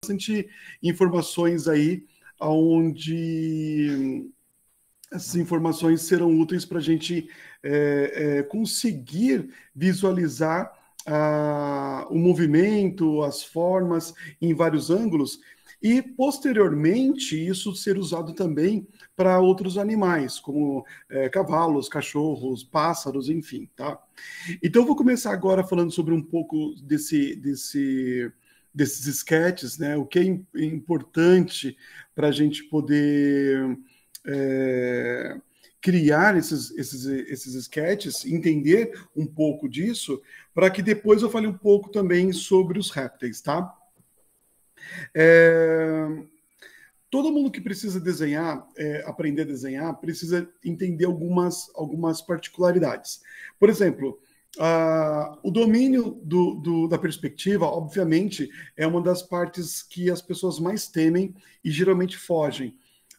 bastante informações aí, onde essas informações serão úteis para a gente conseguir visualizar o movimento, as formas em vários ângulos, e posteriormente isso ser usado também para outros animais, como cavalos, cachorros, pássaros, enfim, tá? Então eu vou começar agora falando sobre um pouco desses sketches, né? O que é importante para a gente poder criar esses sketches, entender um pouco disso, para que depois eu fale um pouco também sobre os répteis, tá? Todo mundo que precisa desenhar, aprender a desenhar, precisa entender algumas particularidades. Por exemplo, o domínio da perspectiva, obviamente, é uma das partes que as pessoas mais temem e geralmente fogem.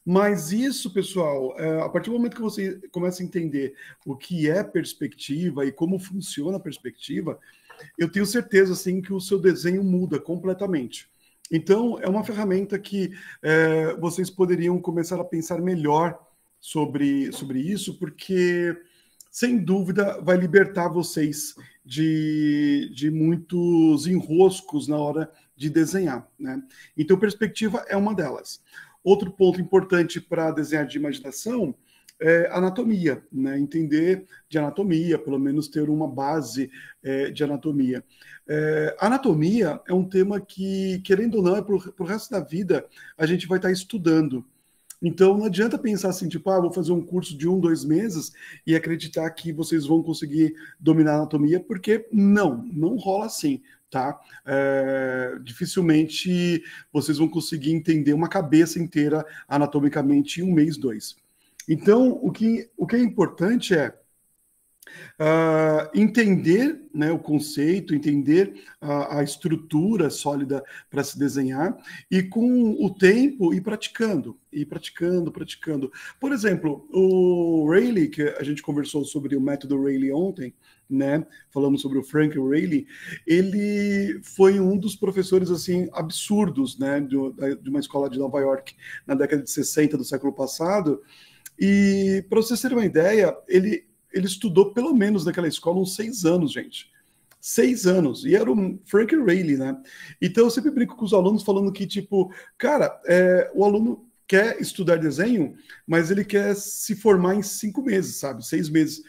Mas isso, pessoal, a partir do momento que você começa a entender o que é perspectiva e como funciona a perspectiva, eu tenho certeza, assim, que o seu desenho muda completamente. Então, é uma ferramenta que vocês poderiam começar a pensar melhor sobre isso, porque, sem dúvida, vai libertar vocês de muitos enroscos na hora de desenhar, né? Então, perspectiva é uma delas. Outro ponto importante para desenhar de imaginação é anatomia, né? Entender de anatomia, pelo menos ter uma base de anatomia. Anatomia é um tema que, querendo ou não, para o resto da vida a gente vai estar estudando. Então, não adianta pensar assim, tipo, vou fazer um curso de 1, 2 meses e acreditar que vocês vão conseguir dominar a anatomia, porque não rola assim, tá? Dificilmente vocês vão conseguir entender uma cabeça inteira anatomicamente em 1 mês, 2. Então, o que é importante é entender, né, o conceito, entender a estrutura sólida para se desenhar, e com o tempo ir praticando. Por exemplo, o Rayleigh, que a gente conversou sobre o método Rayleigh ontem, né, falamos sobre o Frank Rayleigh, ele foi um dos professores assim absurdos, né, de uma escola de Nova York na década de 60 do século passado. E para vocês terem uma ideia, ele estudou pelo menos naquela escola uns 6 anos, gente. 6 anos. E era o Frank Rayleigh, né? Então eu sempre brinco com os alunos falando que, tipo, cara, o aluno quer estudar desenho, mas ele quer se formar em 5 meses, sabe? 6 meses.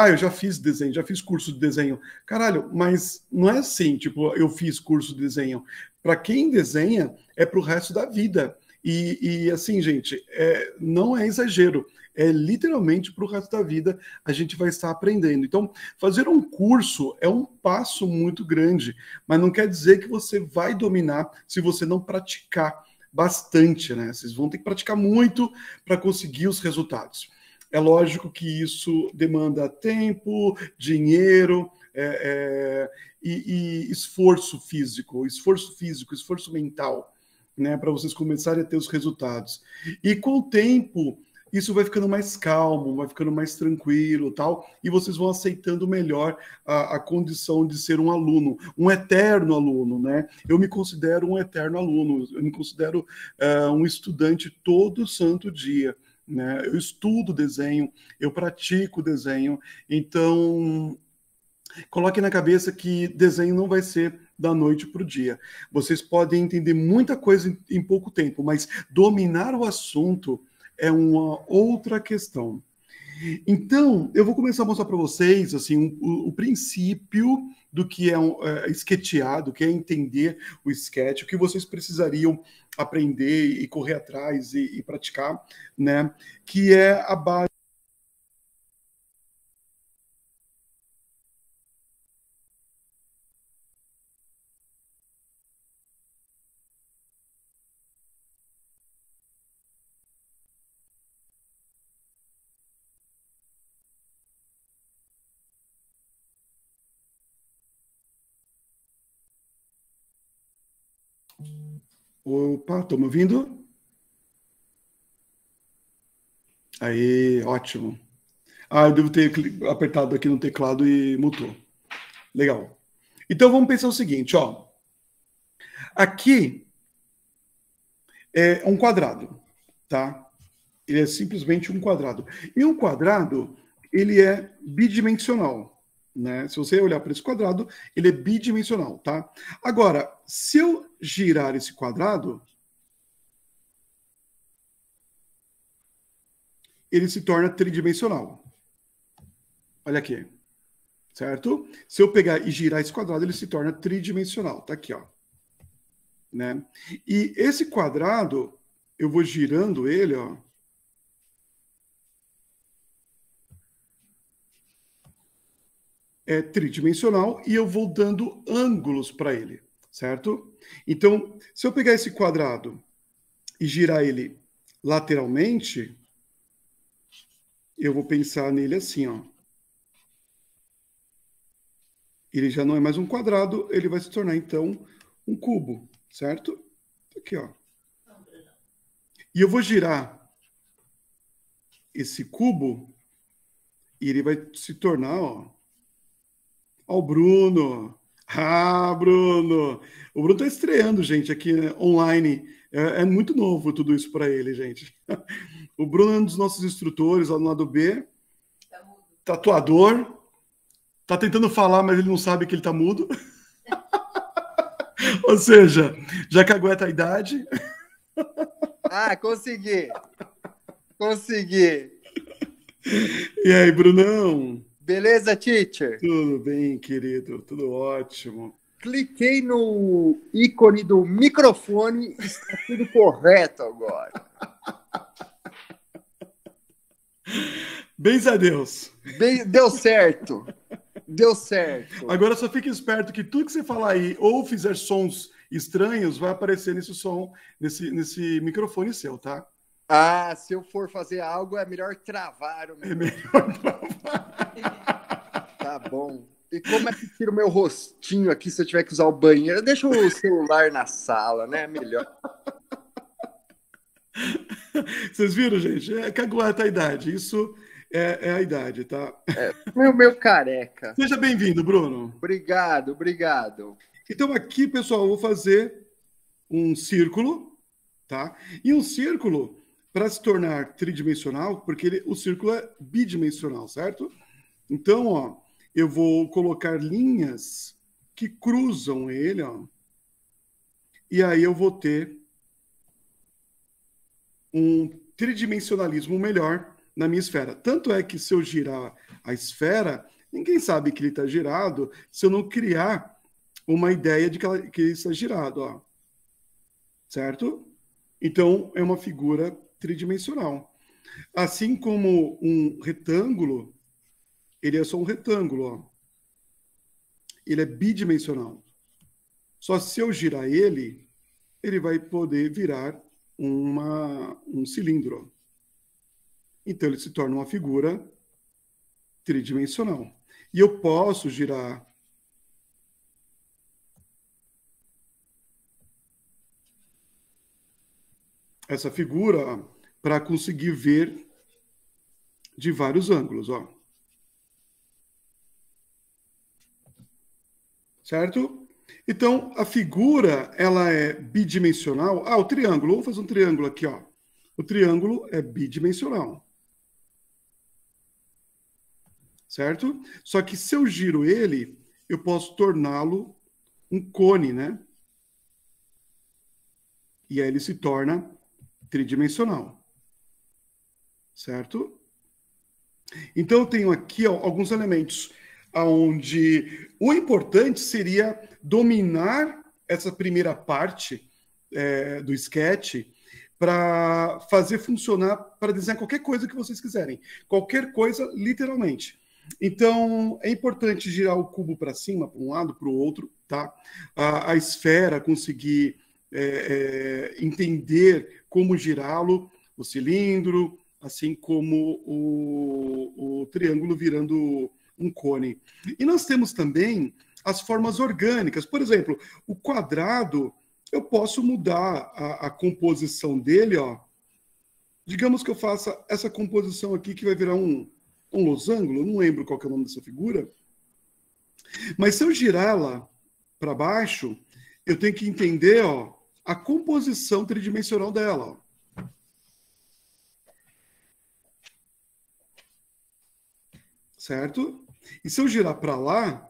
Eu já fiz desenho, já fiz curso de desenho. Caralho, mas não é assim, tipo, eu fiz curso de desenho. Para quem desenha, é pro resto da vida. E assim, gente, não é exagero, é literalmente para o resto da vida a gente vai estar aprendendo. Então, fazer um curso é um passo muito grande, mas não quer dizer que você vai dominar se você não praticar bastante, né? Vocês vão ter que praticar muito para conseguir os resultados. É lógico que isso demanda tempo, dinheiro, e esforço físico, esforço mental, né, para vocês começarem a ter os resultados. E com o tempo, isso vai ficando mais calmo, vai ficando mais tranquilo, tal, e vocês vão aceitando melhor a condição de ser um aluno, um eterno aluno, né? Eu me considero um eterno aluno, eu me considero um estudante todo santo dia, né? Eu estudo desenho, eu pratico desenho, então coloque na cabeça que desenho não vai ser da noite para o dia. Vocês podem entender muita coisa em pouco tempo, mas dominar o assunto é uma outra questão. Então, eu vou começar a mostrar para vocês assim, o princípio do que é sketchear, do que é entender o sketch, o que vocês precisariam aprender e correr atrás e praticar, né? Que é a base. Opa, estão me ouvindo? Aí, ótimo. Eu devo ter apertado aqui no teclado e mutou. Legal. Então vamos pensar o seguinte, ó. Aqui É um quadrado, tá? Ele é simplesmente um quadrado. E um quadrado, ele é bidimensional, né? Se você olhar para esse quadrado, ele é bidimensional, tá? Agora, se eu girar esse quadrado, ele se torna tridimensional. Olha aqui, certo? Se eu pegar e girar esse quadrado, ele se torna tridimensional. Tá aqui, ó. Né? E esse quadrado, eu vou girando ele, ó. É tridimensional e eu vou dando ângulos para ele, certo? Então, se eu pegar esse quadrado e girar ele lateralmente, eu vou pensar nele assim, ó. Ele já não é mais um quadrado, ele vai se tornar, então, um cubo, certo? Aqui, ó. E eu vou girar esse cubo e ele vai se tornar, ó. Ó, o Bruno. Ah, Bruno. O Bruno tá estreando, gente, aqui, né, online. É muito novo tudo isso para ele, gente. O Bruno é um dos nossos instrutores lá no lado B. Tatuador. Tá tentando falar, mas ele não sabe que ele tá mudo. Ou seja, já cagueta a idade. Ah, consegui. Consegui. E aí, Brunão? Beleza, teacher? Tudo bem, querido? Tudo ótimo. Cliquei no ícone do microfone e está tudo correto agora. Bens a Deus. Deu certo. Deu certo. Agora só fique esperto que tudo que você falar aí ou fizer sons estranhos vai aparecer nesse som, nesse microfone seu, tá? Ah, se eu for fazer algo, é melhor travar o É melhor travar. Tá bom. E como é que tira o meu rostinho aqui se eu tiver que usar o banheiro? Deixa o celular na sala, né? Melhor. Vocês viram, gente? É cagueta a idade. Isso é a idade, tá? Meu careca. Seja bem-vindo, Bruno. Obrigado, obrigado. Então aqui, pessoal, eu vou fazer um círculo, tá? E um círculo, para se tornar tridimensional, porque o círculo é bidimensional, certo? Então, ó, eu vou colocar linhas que cruzam ele, ó. E aí eu vou ter um tridimensionalismo melhor na minha esfera. Tanto é que se eu girar a esfera, ninguém sabe que ele está girado se eu não criar uma ideia de que ele está girado, ó. Certo? Então, é uma figura tridimensional. Assim como um retângulo, ele é só um retângulo, ó. Ele é bidimensional. Só se eu girar ele, ele vai poder virar um cilindro. Então, ele se torna uma figura tridimensional. E eu posso girar essa figura para conseguir ver de vários ângulos, ó. Certo? Então, a figura, ela é bidimensional. Ah, o triângulo. Vamos fazer um triângulo aqui, ó. O triângulo é bidimensional. Certo? Só que se eu giro ele, eu posso torná-lo um cone, né? E aí ele se torna tridimensional. Certo? Então, eu tenho aqui, ó, alguns elementos onde o importante seria dominar essa primeira parte do sketch para fazer funcionar, para desenhar qualquer coisa que vocês quiserem. Qualquer coisa, literalmente. Então, é importante girar o cubo para cima, para um lado, para o outro, tá? A esfera, conseguir entender como girá-lo, o cilindro, assim como o triângulo virando um cone. E nós temos também as formas orgânicas. Por exemplo, o quadrado, eu posso mudar a composição dele, ó. Digamos que eu faça essa composição aqui, que vai virar um losango, não lembro qual que é o nome dessa figura. Mas se eu girá-la para baixo, eu tenho que entender, ó, a composição tridimensional dela. Ó. Certo? E se eu girar para lá,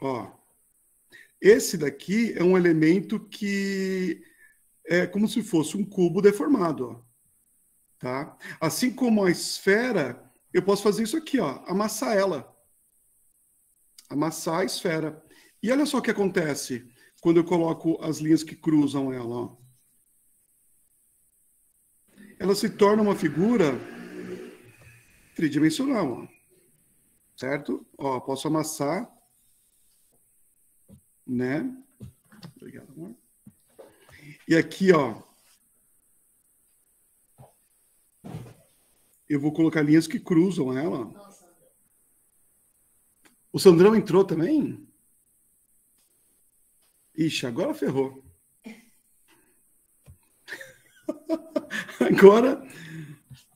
ó, esse daqui é um elemento que é como se fosse um cubo deformado, ó, tá? Assim como a esfera, eu posso fazer isso aqui, ó, amassar ela. Amassar a esfera. E olha só o que acontece quando eu coloco as linhas que cruzam ela, ó. Ela se torna uma figura tridimensional, ó. Certo? Ó, posso amassar, né? Obrigado, amor. E aqui, ó, eu vou colocar linhas que cruzam ela. O Sandrão entrou também? Ixi, agora ferrou. Agora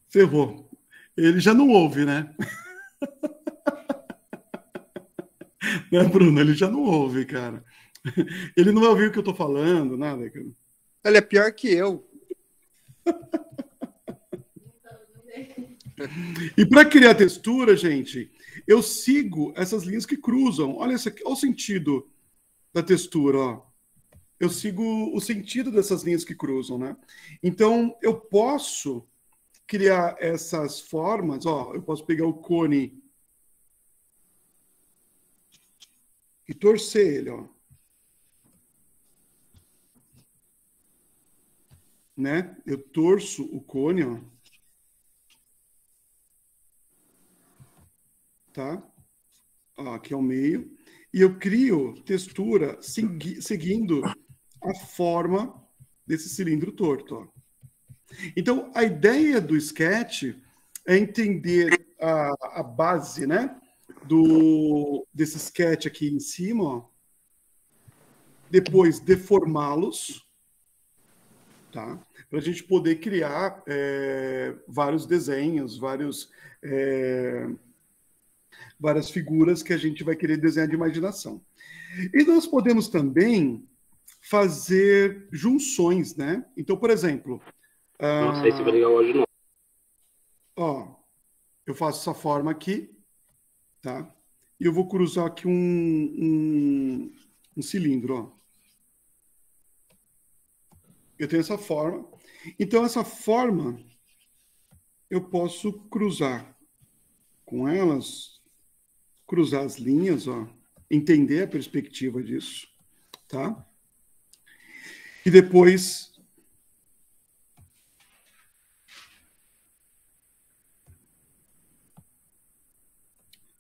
ferrou. Ele já não ouve, né? Né, Bruno? Ele já não ouve, cara. Ele não vai ouvir o que eu tô falando, nada, cara. Ele é pior que eu. E para criar textura, gente, eu sigo essas linhas que cruzam. Olha isso aqui, olha o sentido da textura, ó. Eu sigo o sentido dessas linhas que cruzam, né? Então, eu posso criar essas formas, ó, eu posso pegar o cone e torcer ele, ó. Né? Eu torço o cone, ó. Tá? Ó, aqui é o meio. E eu crio textura seguindo a forma desse cilindro torto, ó. Então, a ideia do sketch é entender a base, né, desse sketch aqui em cima, ó. Depois deformá-los, tá? Para a gente poder criar vários desenhos, várias figuras que a gente vai querer desenhar de imaginação. E nós podemos também fazer junções, né? Então, por exemplo... Não sei se vai ligar hoje, não. Ó, eu faço essa forma aqui, tá? E eu vou cruzar aqui um cilindro, ó. Eu tenho essa forma. Então, essa forma, eu posso cruzar com elas, cruzar as linhas, ó, entender a perspectiva disso, tá? E depois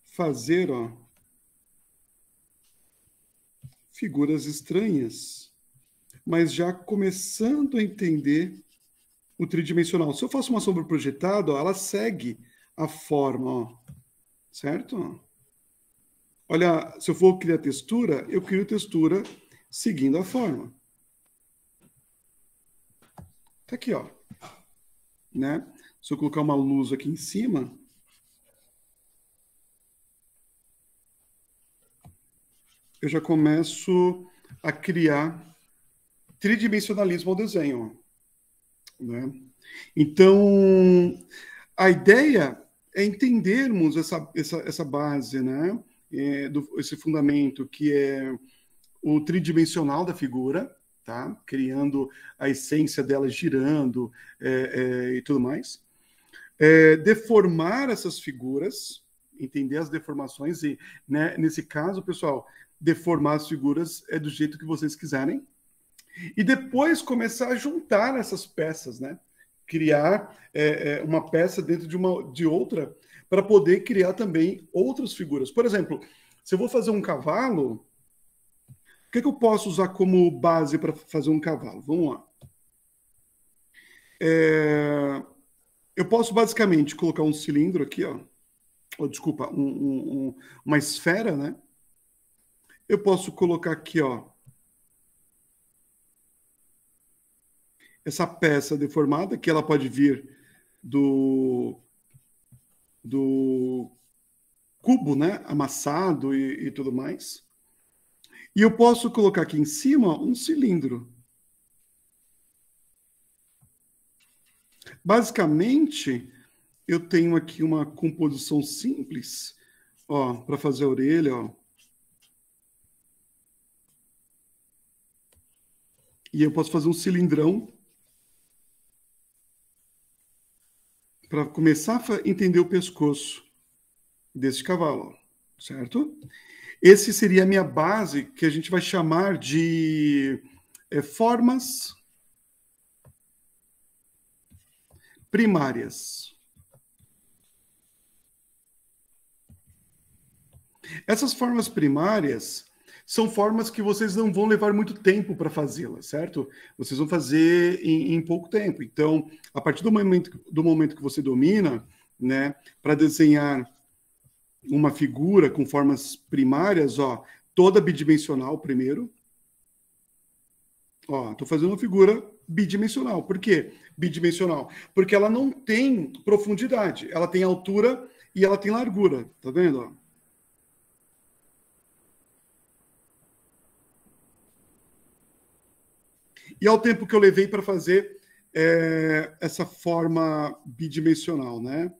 fazer, ó, figuras estranhas, mas já começando a entender o tridimensional. Se eu faço uma sombra projetada, ó, ela segue a forma, ó, certo? Olha, se eu for criar textura, eu crio textura seguindo a forma. Tá aqui, ó. Né? Se eu colocar uma luz aqui em cima, eu já começo a criar tridimensionalismo ao desenho, né? Então, a ideia é entendermos essa base, né? Esse fundamento que é o tridimensional da figura, tá? Criando a essência dela girando e tudo mais. Deformar essas figuras, entender as deformações e, né, nesse caso, pessoal, deformar as figuras é do jeito que vocês quiserem. E depois começar a juntar essas peças, né? Criar uma peça dentro de outra para poder criar também outras figuras. Por exemplo, se eu vou fazer um cavalo, o que eu posso usar como base para fazer um cavalo? Vamos lá. Eu posso basicamente colocar um cilindro aqui, ó. Desculpa, uma esfera, né? Eu posso colocar aqui, ó, essa peça deformada, que ela pode vir do cubo, né? Amassado e tudo mais. E eu posso colocar aqui em cima um cilindro. Basicamente, eu tenho aqui uma composição simples, ó, para fazer a orelha, ó. E eu posso fazer um cilindrão para começar a entender o pescoço desse cavalo, ó, certo? Esse seria a minha base, que a gente vai chamar de formas primárias. Essas formas primárias são formas que vocês não vão levar muito tempo para fazê-las, certo? Vocês vão fazer em pouco tempo. Então, a partir do momento que você domina, né, para desenhar uma figura com formas primárias, ó, toda bidimensional primeiro. Ó, estou fazendo uma figura bidimensional. Por quê? Bidimensional. Porque ela não tem profundidade. Ela tem altura e ela tem largura. Tá vendo? Ó? E ao tempo que eu levei para fazer essa forma bidimensional, né?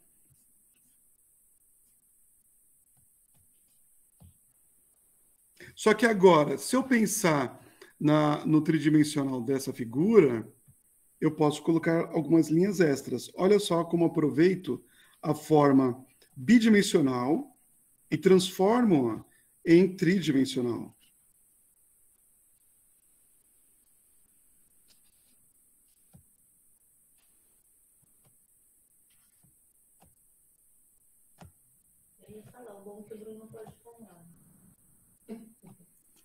Só que agora, se eu pensar no tridimensional dessa figura, eu posso colocar algumas linhas extras. Olha só como aproveito a forma bidimensional e transformo-a em tridimensional.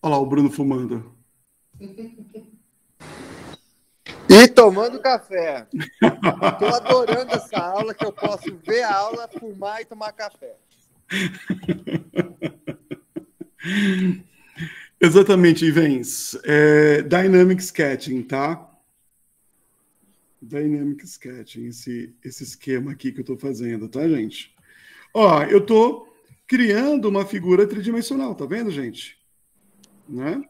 Olha lá o Bruno fumando. E tomando café. Estou adorando essa aula, que eu posso ver a aula, fumar e tomar café. Exatamente, Ivens. Dynamic Sketching, tá? Dynamic Sketching, esse esquema aqui que eu estou fazendo, tá, gente? Ó, eu estou criando uma figura tridimensional, tá vendo, gente? Né?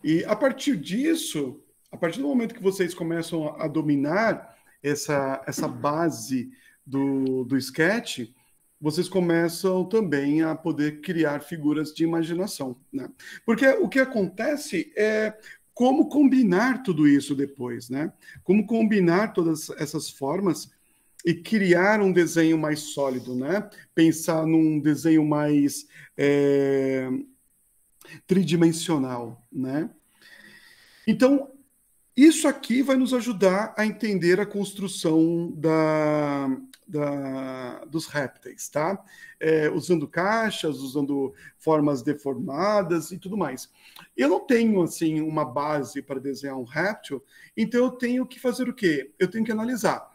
E a partir disso, a partir do momento que vocês começam a dominar essa base do sketch, vocês começam também a poder criar figuras de imaginação, né? Porque o que acontece é como combinar tudo isso depois, né? Como combinar todas essas formas e criar um desenho mais sólido, né? Pensar num desenho mais tridimensional, né? Então, isso aqui vai nos ajudar a entender a construção dos répteis, tá? Usando caixas, usando formas deformadas e tudo mais. Eu não tenho, assim, uma base para desenhar um réptil, então eu tenho que fazer o quê? Eu tenho que analisar.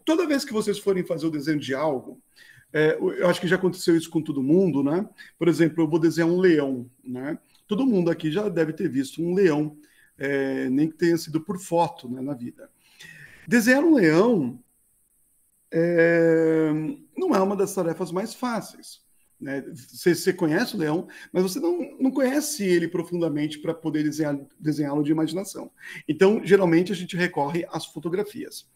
Toda vez que vocês forem fazer o desenho de algo, eu acho que já aconteceu isso com todo mundo, né? Por exemplo, eu vou desenhar um leão, né? Todo mundo aqui já deve ter visto um leão, nem que tenha sido por foto, né, na vida. Desenhar um leão não é uma das tarefas mais fáceis, né? Você conhece o leão, mas você não conhece ele profundamente para poder desenhá-lo de imaginação. Então, geralmente, a gente recorre às fotografias.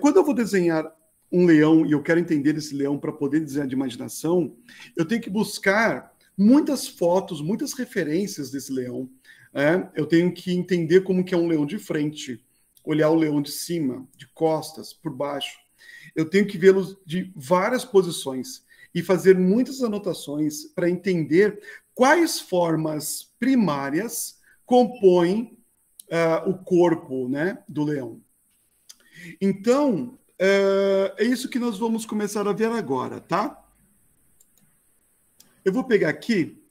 Quando eu vou desenhar um leão e eu quero entender esse leão para poder desenhar de imaginação, eu tenho que buscar muitas fotos, muitas referências desse leão. Eu tenho que entender como que é um leão de frente, olhar o leão de cima, de costas, por baixo. Eu tenho que vê-lo de várias posições e fazer muitas anotações para entender quais formas primárias compõem o corpo, né, do leão. Então, é isso que nós vamos começar a ver agora, tá? Eu vou pegar aqui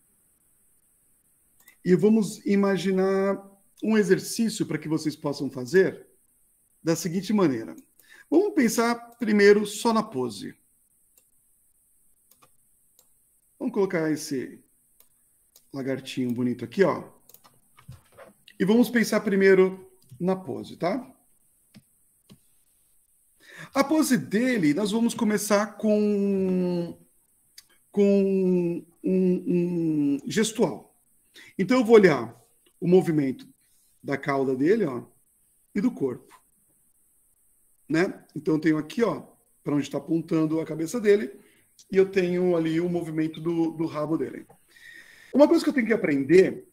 e vamos imaginar um exercício para que vocês possam fazer da seguinte maneira. Vamos pensar primeiro só na pose. Vamos colocar esse lagartinho bonito aqui, ó. E vamos pensar primeiro na pose, tá? A pose dele, nós vamos começar com com um gestual. Então eu vou olhar o movimento da cauda dele, ó, e do corpo, né? Então eu tenho aqui, ó, para onde está apontando a cabeça dele, e eu tenho ali o movimento do rabo dele. Uma coisa que eu tenho que aprender,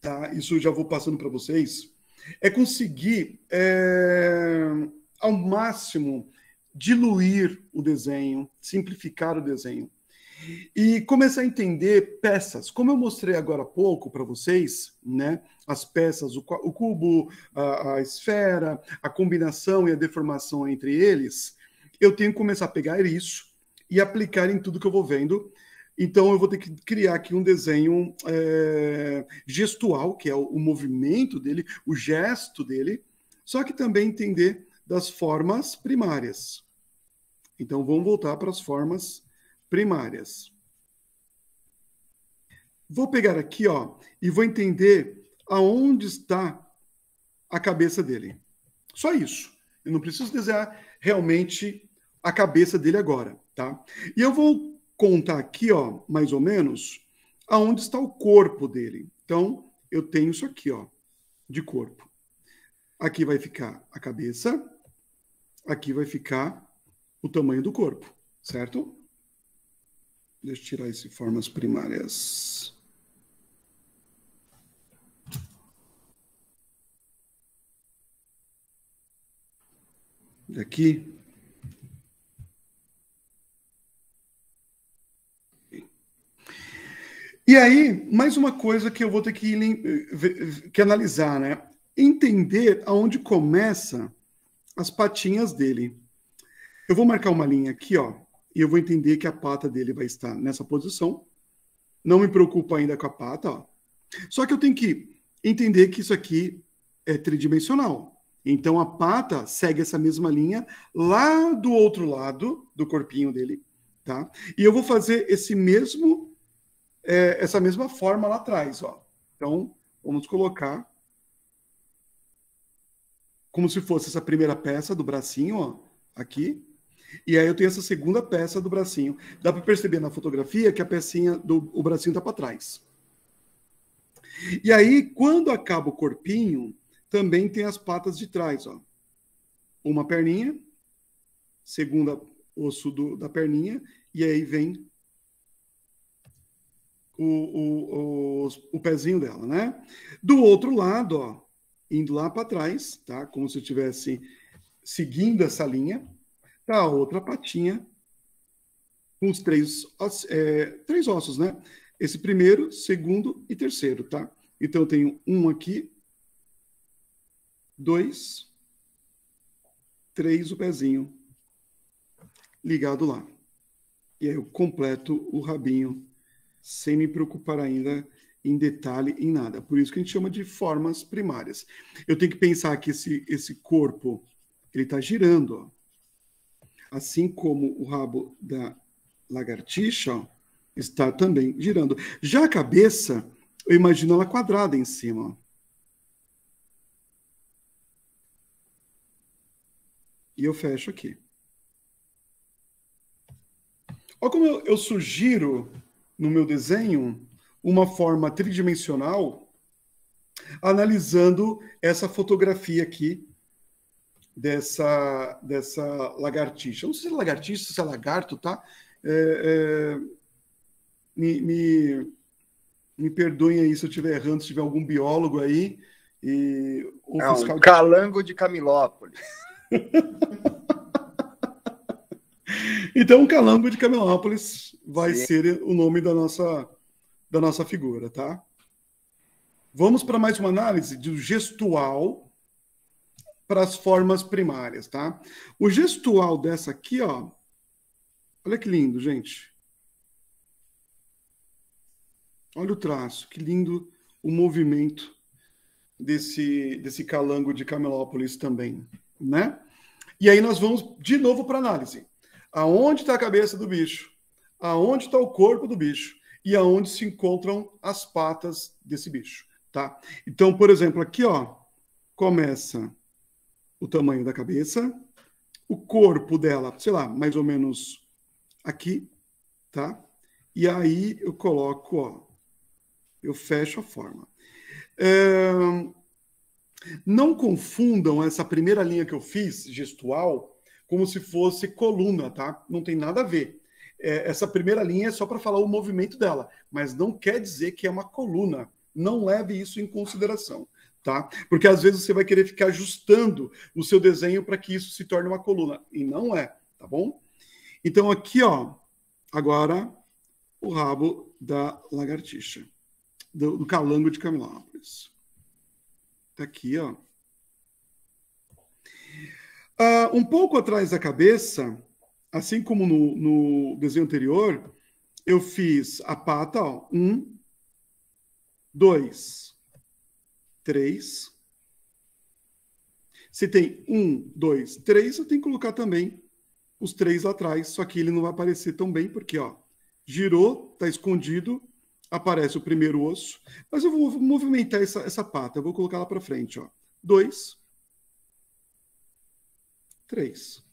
tá? Isso eu já vou passando para vocês, é conseguir, ao máximo, diluir o desenho, simplificar o desenho e começar a entender peças. Como eu mostrei agora há pouco para vocês, né? As peças, o cubo, a esfera, a combinação e a deformação entre eles, eu tenho que começar a pegar isso e aplicar em tudo que eu vou vendo. Então, eu vou ter que criar aqui um desenho gestual, que é o movimento dele, o gesto dele, só que também entender das formas primárias. Então, vamos voltar para as formas primárias. Vou pegar aqui, ó, e vou entender aonde está a cabeça dele. Só isso. Eu não preciso desenhar realmente a cabeça dele agora, tá? E eu vou contar aqui, ó, mais ou menos, aonde está o corpo dele. Então, eu tenho isso aqui, ó, de corpo. Aqui vai ficar a cabeça, aqui vai ficar o tamanho do corpo, certo? Deixa eu tirar esse formas primárias. Daqui. E aí, mais uma coisa que eu vou ter que analisar, né? Entender aonde começa as patinhas dele. Eu vou marcar uma linha aqui, ó, e eu vou entender que a pata dele vai estar nessa posição. Não me preocupo ainda com a pata, ó. Só que eu tenho que entender que isso aqui é tridimensional. Então a pata segue essa mesma linha lá do outro lado do corpinho dele, tá? E eu vou fazer essa mesma forma lá atrás, ó. Então, vamos colocar como se fosse essa primeira peça do bracinho, ó, aqui. E aí eu tenho essa segunda peça do bracinho. Dá para perceber na fotografia que a pecinha o bracinho está para trás. E aí, quando acaba o corpinho, também tem as patas de trás, ó. Uma perninha, segunda osso da perninha, e aí vem o pezinho dela, né? Do outro lado, ó, indo lá para trás, tá? Como se eu estivesse seguindo essa linha, tá a outra patinha com os três ossos, né? Esse primeiro, segundo e terceiro, tá? Então eu tenho um aqui, 2, 3, o pezinho ligado lá. E aí eu completo o rabinho sem me preocupar ainda em detalhe, em nada. Por isso que a gente chama de formas primárias. Eu tenho que pensar que esse corpo, ele está girando, ó. Assim como o rabo da lagartixa, ó, está também girando. Já a cabeça, eu imagino ela quadrada em cima, ó. E eu fecho aqui. Olha como eu sugiro no meu desenho uma forma tridimensional analisando essa fotografia aqui dessa lagartixa. Eu não sei se é lagartixa, se é lagarto, tá? Me perdoem aí se eu estiver errando, se tiver algum biólogo aí. Um calango de Camilópolis. Então, um calango de Camilópolis vai ser o nome da nossa figura, tá? Vamos para mais uma análise do gestual para as formas primárias, tá? O gestual dessa aqui, ó, olha que lindo, gente. Olha o traço, que lindo o movimento desse calango de Camilópolis também, né? E aí nós vamos de novo para a análise. Aonde está a cabeça do bicho? Aonde está o corpo do bicho? E aonde se encontram as patas desse bicho, tá? Então, por exemplo, aqui, ó, começa o tamanho da cabeça, o corpo dela, sei lá, mais ou menos aqui, tá? E aí eu coloco, ó, eu fecho a forma. Não confundam essa primeira linha que eu fiz, gestual, como se fosse coluna, tá? Não tem nada a ver. Essa primeira linha é só para falar o movimento dela, mas não quer dizer que é uma coluna. Não leve isso em consideração, tá? Porque às vezes você vai querer ficar ajustando o seu desenho para que isso se torne uma coluna, e não é, tá bom? Então aqui, ó, agora o rabo da lagartixa, do calango de Camilópolis. Tá aqui, ó. Um pouco atrás da cabeça, assim como no desenho anterior, eu fiz a pata, ó, 1, 2, 3. Se tem 1, 2, 3, eu tenho que colocar também os 3 lá atrás, só que ele não vai aparecer tão bem, porque, ó, girou, tá escondido, aparece o primeiro osso, mas eu vou movimentar essa pata, eu vou colocar lá para frente, ó. 2, 3.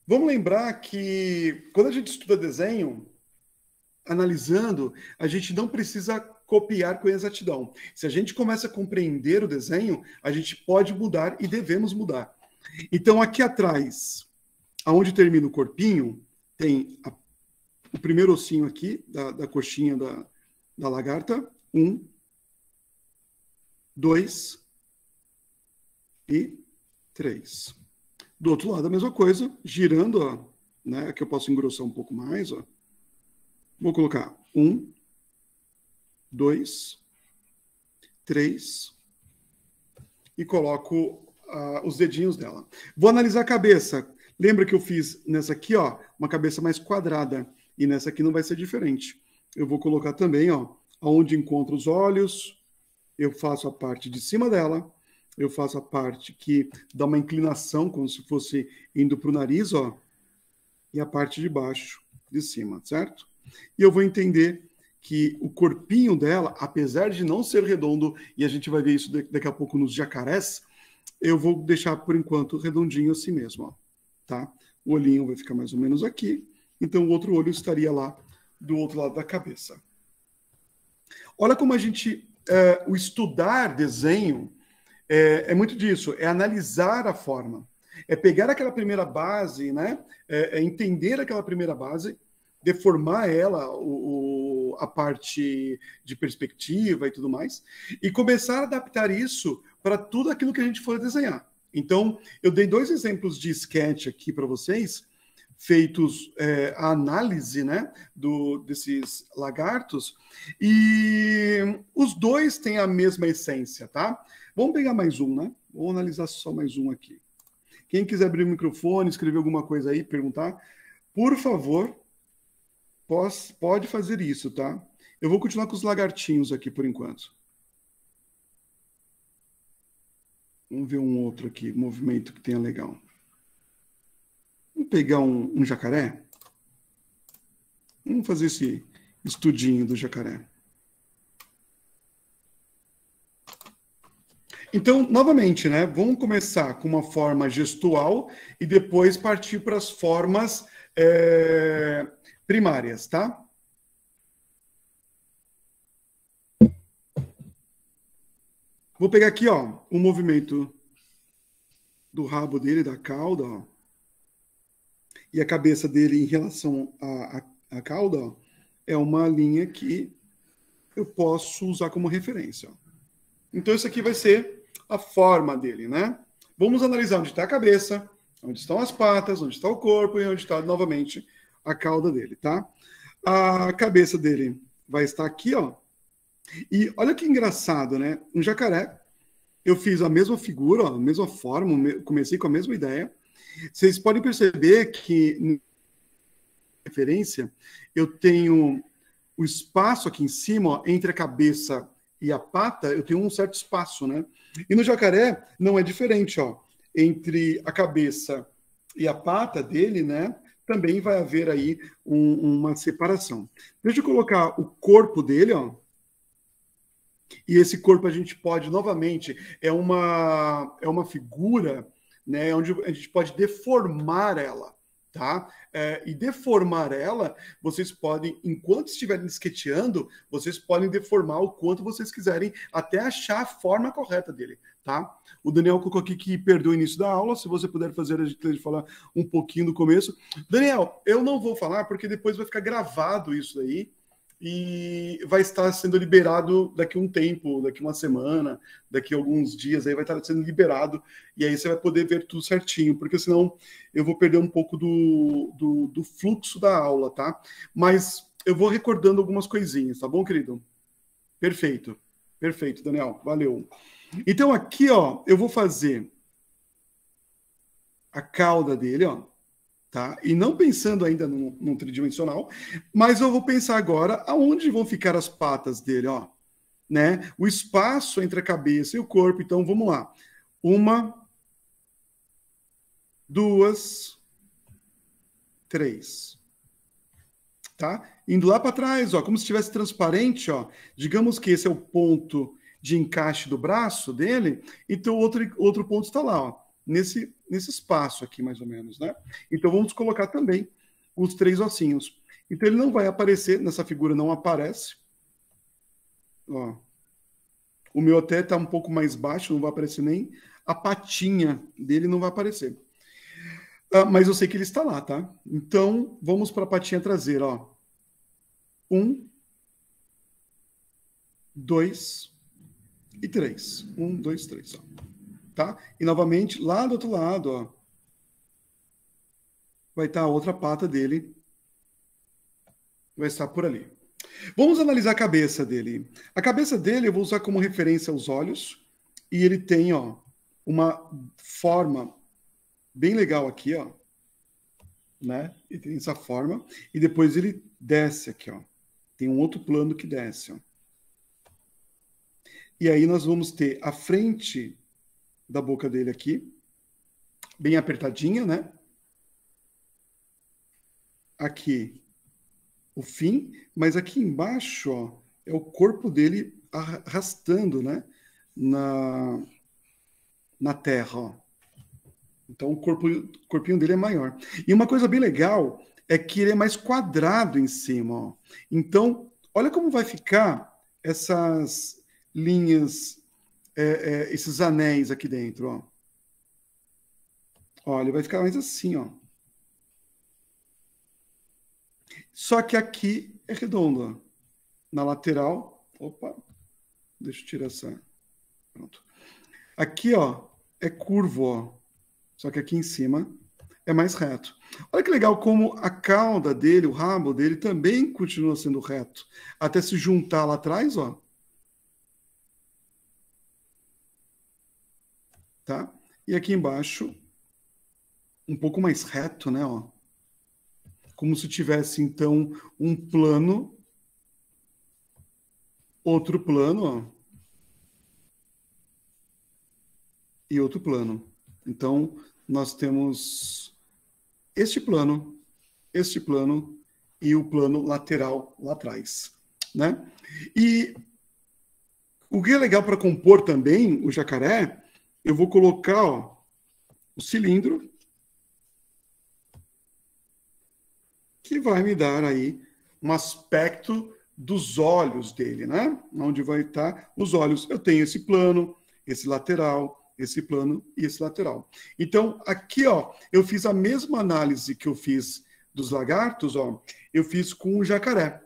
Vamos lembrar que quando a gente estuda desenho, analisando, a gente não precisa copiar com exatidão. Se a gente começa a compreender o desenho, a gente pode mudar e devemos mudar. Então, aqui atrás, aonde termina o corpinho, tem o primeiro ossinho aqui, da coxinha da lagarta. 1, 2 e 3. Do outro lado, a mesma coisa, girando, ó, né? Aqui eu posso engrossar um pouco mais, ó. Vou colocar 1, 2, 3 e coloco os dedinhos dela. Vou analisar a cabeça. Lembra que eu fiz nessa aqui, ó, uma cabeça mais quadrada, e nessa aqui não vai ser diferente. Eu vou colocar também, ó, onde encontro os olhos, eu faço a parte de cima dela, eu faço a parte que dá uma inclinação, como se fosse indo para o nariz, ó, e a parte de baixo, de cima, certo? E eu vou entender que o corpinho dela, apesar de não ser redondo, e a gente vai ver isso daqui a pouco nos jacarés, eu vou deixar por enquanto redondinho assim mesmo, ó, tá? O olhinho vai ficar mais ou menos aqui, então o outro olho estaria lá do outro lado da cabeça. Olha como a gente, o estudar desenho é muito disso, é analisar a forma, é pegar aquela primeira base, né? É entender aquela primeira base, deformar ela, a parte de perspectiva e tudo mais, e começar a adaptar isso para tudo aquilo que a gente for desenhar. Então, eu dei 2 exemplos de sketch aqui para vocês, feitos a análise, né, desses lagartos, e os 2 têm a mesma essência, tá? Vamos pegar mais um, né? Vou analisar só mais um aqui. Quem quiser abrir o microfone, escrever alguma coisa aí, perguntar, por favor, pode fazer isso, tá? Eu vou continuar com os lagartinhos aqui por enquanto. Vamos ver um outro aqui, movimento que tenha legal. Vamos pegar um jacaré? Vamos fazer esse estudinho do jacaré. Então, novamente, né? Vamos começar com uma forma gestual e depois partir para as formas primárias, tá? Vou pegar aqui, ó, o movimento do rabo dele, da cauda, ó, e a cabeça dele em relação à cauda, ó, é uma linha que eu posso usar como referência. Ó. Então, isso aqui vai ser a forma dele, né? Vamos analisar onde está a cabeça, onde estão as patas, onde está o corpo e onde está, novamente, a cauda dele, tá? A cabeça dele vai estar aqui, ó. E olha que engraçado, né? Um jacaré, eu fiz a mesma figura, ó, a mesma forma, comecei com a mesma ideia. Vocês podem perceber que, na referência, eu tenho o espaço aqui em cima, ó, entre a cabeça e a pata, eu tenho um certo espaço, né? E no jacaré não é diferente, ó. Entre a cabeça e a pata dele, né? Também vai haver aí uma separação. Deixa eu colocar o corpo dele, ó. E esse corpo a gente pode, novamente, é uma figura, né, onde a gente pode deformar ela, tá? E deformar ela, vocês podem, enquanto estiverem esqueteando, vocês podem deformar o quanto vocês quiserem, até achar a forma correta dele, tá? O Daniel colocou aqui que perdeu o início da aula, se você puder fazer a gente falar um pouquinho do começo. Daniel, eu não vou falar, porque depois vai ficar gravado isso aí, e vai estar sendo liberado daqui a um tempo, daqui uma semana, daqui a alguns dias, aí vai estar sendo liberado, e aí você vai poder ver tudo certinho, porque senão eu vou perder um pouco do fluxo da aula, tá? Mas eu vou recordando algumas coisinhas, tá bom, querido? Perfeito, perfeito, Daniel, valeu. Então aqui, ó, eu vou fazer a cauda dele, ó, tá? E não pensando ainda num tridimensional, mas eu vou pensar agora aonde vão ficar as patas dele, ó, né? O espaço entre a cabeça e o corpo. Então vamos lá. 1, 2, 3. Tá? Indo lá para trás, ó, como se estivesse transparente, ó. Digamos que esse é o ponto de encaixe do braço dele, então outro ponto está lá, ó, nesse espaço aqui, mais ou menos, né? Então vamos colocar também os 3 ossinhos. Então ele não vai aparecer, nessa figura não aparece. Ó. O meu até está um pouco mais baixo, não vai aparecer nem a patinha dele, não vai aparecer. Mas eu sei que ele está lá, tá? Então vamos para a patinha traseira, ó. 1, 2 e 3. 1, 2, 3, ó. Tá? E novamente, lá do outro lado, ó, vai estar a outra pata dele. Vai estar por ali. Vamos analisar a cabeça dele. A cabeça dele eu vou usar como referência os olhos. E ele tem, ó, uma forma bem legal aqui, ó. Né? Ele tem essa forma. E depois ele desce aqui, ó. Tem um outro plano que desce, ó. E aí nós vamos ter a frente da boca dele aqui, bem apertadinha, né? Aqui o fim, mas aqui embaixo, ó, é o corpo dele arrastando, né? Na terra, ó. Então o corpinho dele é maior. E uma coisa bem legal é que ele é mais quadrado em cima, ó. Então, olha como vai ficar essas linhas, esses anéis aqui dentro, ó. Olha, vai ficar mais assim, ó. Só que aqui é redondo, ó. Na lateral, opa, deixa eu tirar essa, pronto. Aqui, ó, é curvo, ó. Só que aqui em cima é mais reto. Olha que legal como a cauda dele, o rabo dele também continua sendo reto, até se juntar lá atrás, ó. Tá? E aqui embaixo, um pouco mais reto, né, ó. Como se tivesse, então, um plano, outro plano, ó, e outro plano. Então, nós temos este plano e o plano lateral lá atrás, né? E o que é legal para compor também o jacaré, eu vou colocar, ó, o cilindro, que vai me dar aí um aspecto dos olhos dele, né? Onde vai estar os olhos. Eu tenho esse plano, esse lateral, esse plano e esse lateral. Então, aqui, ó, eu fiz a mesma análise que eu fiz dos lagartos, ó, eu fiz com o jacaré.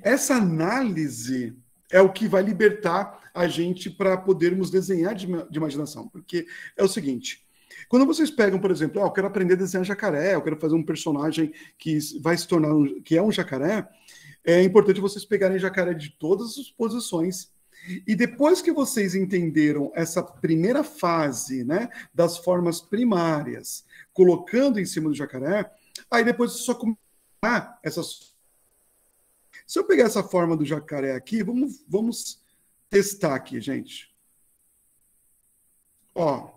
Essa análise é o que vai libertar a gente para podermos desenhar de imaginação. Porque é o seguinte, quando vocês pegam, por exemplo, eu quero aprender a desenhar jacaré, eu quero fazer um personagem que vai se tornar, que é um jacaré, é importante vocês pegarem jacaré de todas as posições. E depois que vocês entenderam essa primeira fase, né, das formas primárias, colocando em cima do jacaré, aí depois só começar essas. Se eu pegar essa forma do jacaré aqui, vamos testar aqui, gente. Ó,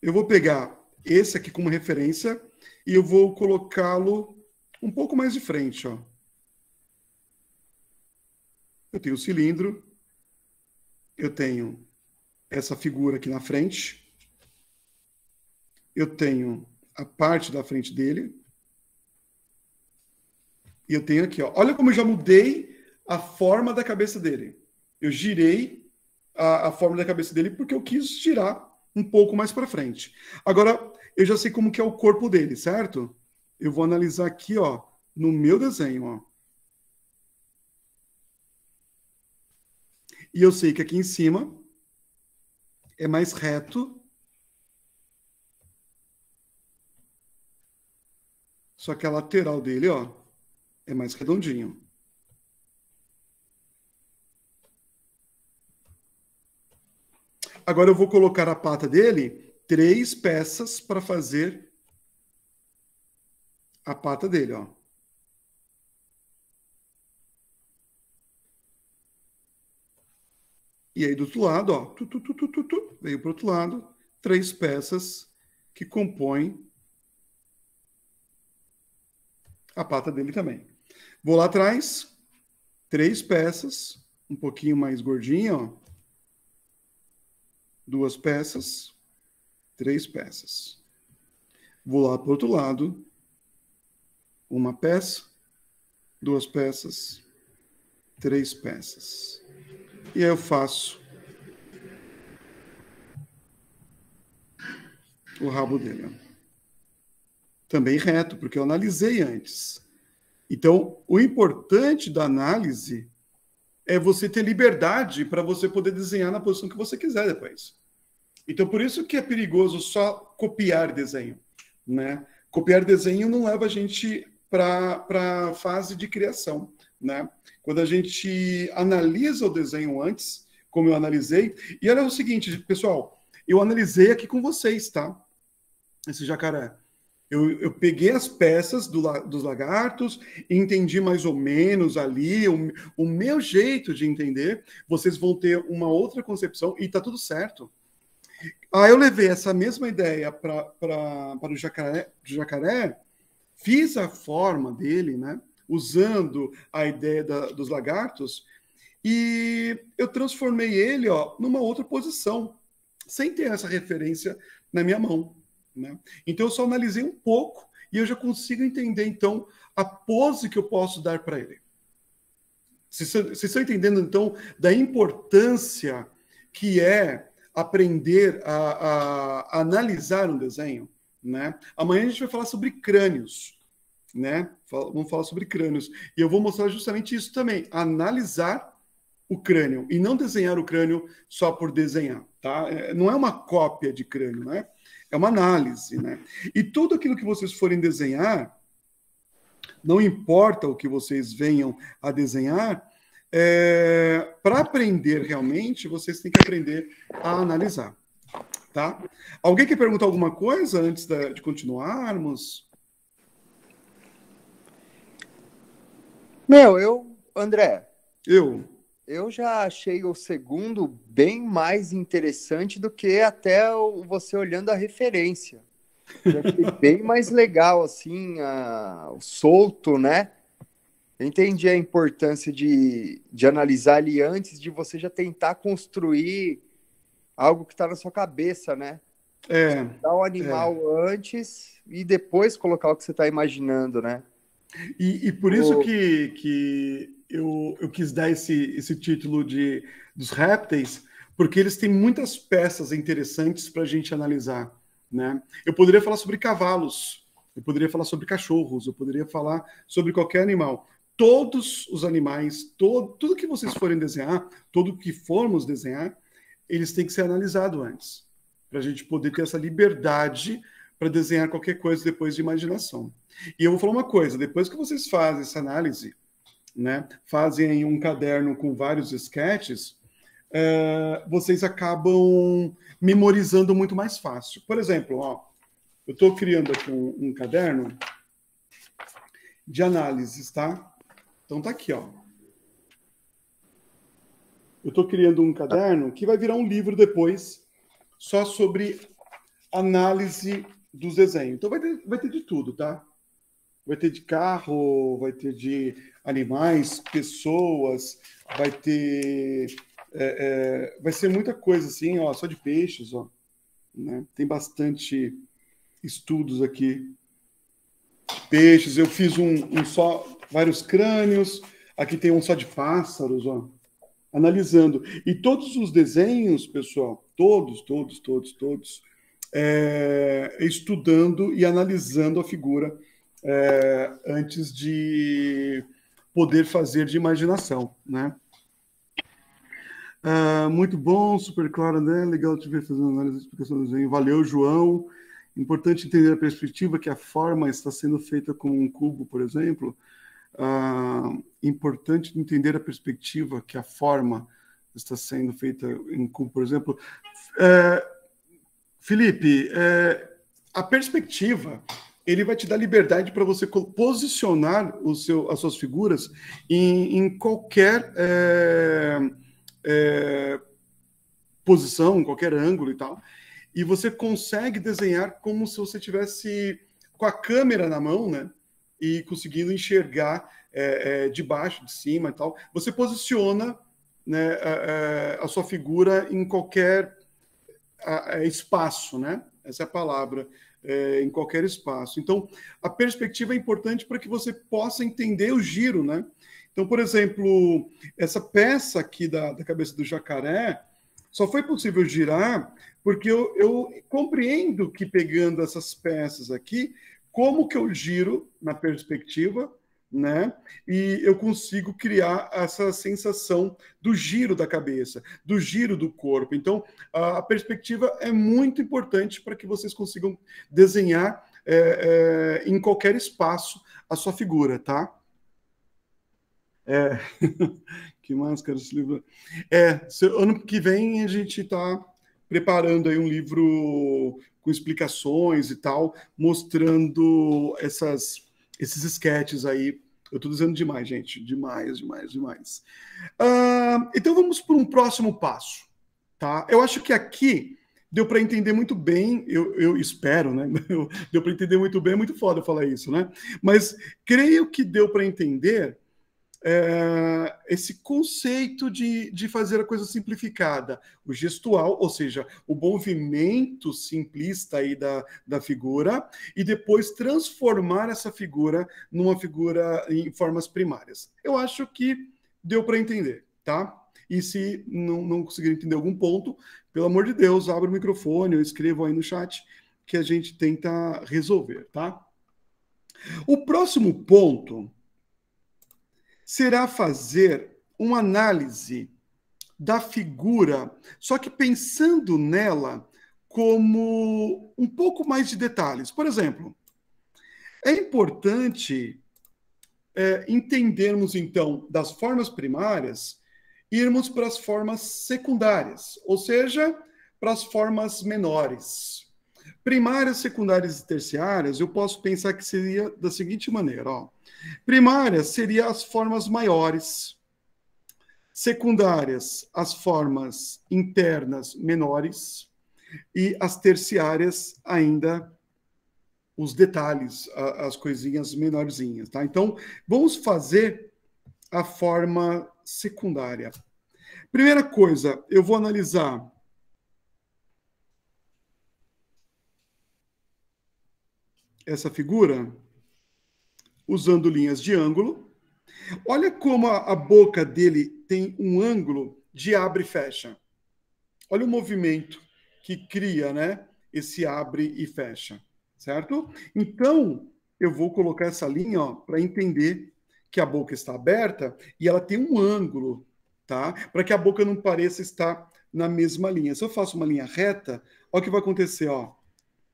eu vou pegar esse aqui como referência e eu vou colocá-lo um pouco mais de frente, ó. Eu tenho o cilindro, eu tenho essa figura aqui na frente, eu tenho a parte da frente dele. E eu tenho aqui, ó. Olha como eu já mudei a forma da cabeça dele. Eu girei a forma da cabeça dele porque eu quis girar um pouco mais para frente. Agora, eu já sei como que é o corpo dele, certo? Eu vou analisar aqui, ó, no meu desenho, ó. E eu sei que aqui em cima é mais reto. Só que a lateral dele, ó, é mais redondinho. Agora eu vou colocar a pata dele, 3 peças para fazer a pata dele, ó. E aí do outro lado, ó, veio para o outro lado, 3 peças que compõem a pata dele também. Vou lá atrás, 3 peças, um pouquinho mais gordinha, ó. 2 peças, 3 peças. Vou lá para o outro lado, uma peça, 2 peças, 3 peças. E aí eu faço o rabo dele, ó. Também reto, porque eu analisei antes. Então, o importante da análise é você ter liberdade para você poder desenhar na posição que você quiser depois. Então, por isso que é perigoso só copiar desenho, né? Copiar desenho não leva a gente para a fase de criação, né? Quando a gente analisa o desenho antes, como eu analisei, e olha o seguinte, pessoal, eu analisei aqui com vocês, tá? Esse jacaré. Eu peguei as peças dos lagartos, entendi mais ou menos ali o meu jeito de entender. Vocês vão ter uma outra concepção e tá tudo certo. Aí eu levei essa mesma ideia para o jacaré, fiz a forma dele, né? Usando a ideia dos lagartos, e eu transformei ele, ó, numa outra posição, sem ter essa referência na minha mão, né? Então eu só analisei um pouco e eu já consigo entender, então, a pose que eu posso dar para ele. Vocês estão entendendo, então, da importância que é aprender a analisar um desenho, né? Amanhã a gente vai falar sobre crânios, né? Vamos falar sobre crânios. E eu vou mostrar justamente isso também, analisar o crânio e não desenhar o crânio só por desenhar, tá? Não é uma cópia de crânio, né? É uma análise, né? E tudo aquilo que vocês forem desenhar, não importa o que vocês venham a desenhar, para aprender realmente, vocês têm que aprender a analisar, tá? Alguém quer perguntar alguma coisa antes de continuarmos? André, Eu já achei o segundo bem mais interessante do que até você olhando a referência. Já achei bem mais legal, assim, solto, né? Eu entendi a importância de analisar ali antes de você já tentar construir algo que está na sua cabeça, né? Dar o animal antes e depois colocar o que você está imaginando, né? E por isso que eu quis dar esse título dos répteis, porque eles têm muitas peças interessantes para a gente analisar, né? Eu poderia falar sobre cavalos, eu poderia falar sobre cachorros, eu poderia falar sobre qualquer animal. Todos os animais, tudo que vocês forem desenhar, tudo que formos desenhar, eles têm que ser analisados antes, para a gente poder ter essa liberdade para desenhar qualquer coisa depois de imaginação. E eu vou falar uma coisa, depois que vocês fazem essa análise, né, fazem um caderno com vários sketches, vocês acabam memorizando muito mais fácil. Por exemplo, ó, eu estou criando aqui um caderno de análises, tá? Então tá aqui, ó. Eu estou criando um caderno que vai virar um livro depois, só sobre análise dos desenhos. Então vai ter de tudo, tá? Vai ter de carro, vai ter de animais, pessoas, vai ter... vai ser muita coisa assim, ó, só de peixes, ó, né? Tem bastante estudos aqui. Peixes, eu fiz vários crânios. Aqui tem um só de pássaros, ó, analisando. E todos os desenhos, pessoal, todos, estudando e analisando a figura antes de poder fazer de imaginação, né? Muito bom, super claro, né? Legal te ver fazendo análise e explicação do desenho. Valeu, João. Importante entender a perspectiva, que a forma está sendo feita com um cubo, por exemplo. Importante entender a perspectiva, que a forma está sendo feita em cubo, por exemplo. Felipe, a perspectiva, ele vai te dar liberdade para você posicionar as suas figuras em qualquer posição, em qualquer ângulo e tal. E você consegue desenhar como se você tivesse com a câmera na mão, né? E conseguindo enxergar de baixo, de cima e tal. Você posiciona, né, a sua figura em qualquer espaço, né? Essa é a palavra, em qualquer espaço. Então, a perspectiva é importante para que você possa entender o giro, né? Então, por exemplo, essa peça aqui da cabeça do jacaré só foi possível girar porque eu compreendo que, pegando essas peças aqui, como que eu giro na perspectiva, né? E eu consigo criar essa sensação do giro da cabeça, do giro do corpo. Então, a perspectiva é muito importante para que vocês consigam desenhar em qualquer espaço a sua figura, tá? Que máscara esse livro? Ano que vem a gente está preparando aí um livro com explicações e tal, mostrando esses sketches aí. Eu estou dizendo demais, gente. Demais. Então vamos para um próximo passo, tá? Eu acho que aqui deu para entender muito bem, eu espero, né? Deu para entender muito bem, é muito foda falar isso, né? Mas creio que deu para entender esse conceito de fazer a coisa simplificada, o gestual, ou seja, o movimento simplista aí da figura, e depois transformar essa figura numa figura em formas primárias. Eu acho que deu para entender, tá? E se não conseguir entender algum ponto, pelo amor de Deus, abra o microfone ou escrevam aí no chat que a gente tenta resolver, tá? O próximo ponto será fazer uma análise da figura, só que pensando nela como um pouco mais de detalhes. Por exemplo, é importante entendermos, então, das formas primárias, irmos para as formas secundárias, ou seja, para as formas menores. Primárias, secundárias e terciárias, eu posso pensar que seria da seguinte maneira, ó. Primárias seriam as formas maiores, secundárias, as formas internas menores, e as terciárias ainda os detalhes, as coisinhas menorzinhas, tá? Então, vamos fazer a forma secundária. Primeira coisa, eu vou analisar essa figura usando linhas de ângulo. Olha como a boca dele tem um ângulo de abre e fecha. Olha o movimento que cria, né? Esse abre e fecha, certo? Então, eu vou colocar essa linha para entender que a boca está aberta e ela tem um ângulo, tá? Para que a boca não pareça estar na mesma linha. Se eu faço uma linha reta, olha o que vai acontecer, ó.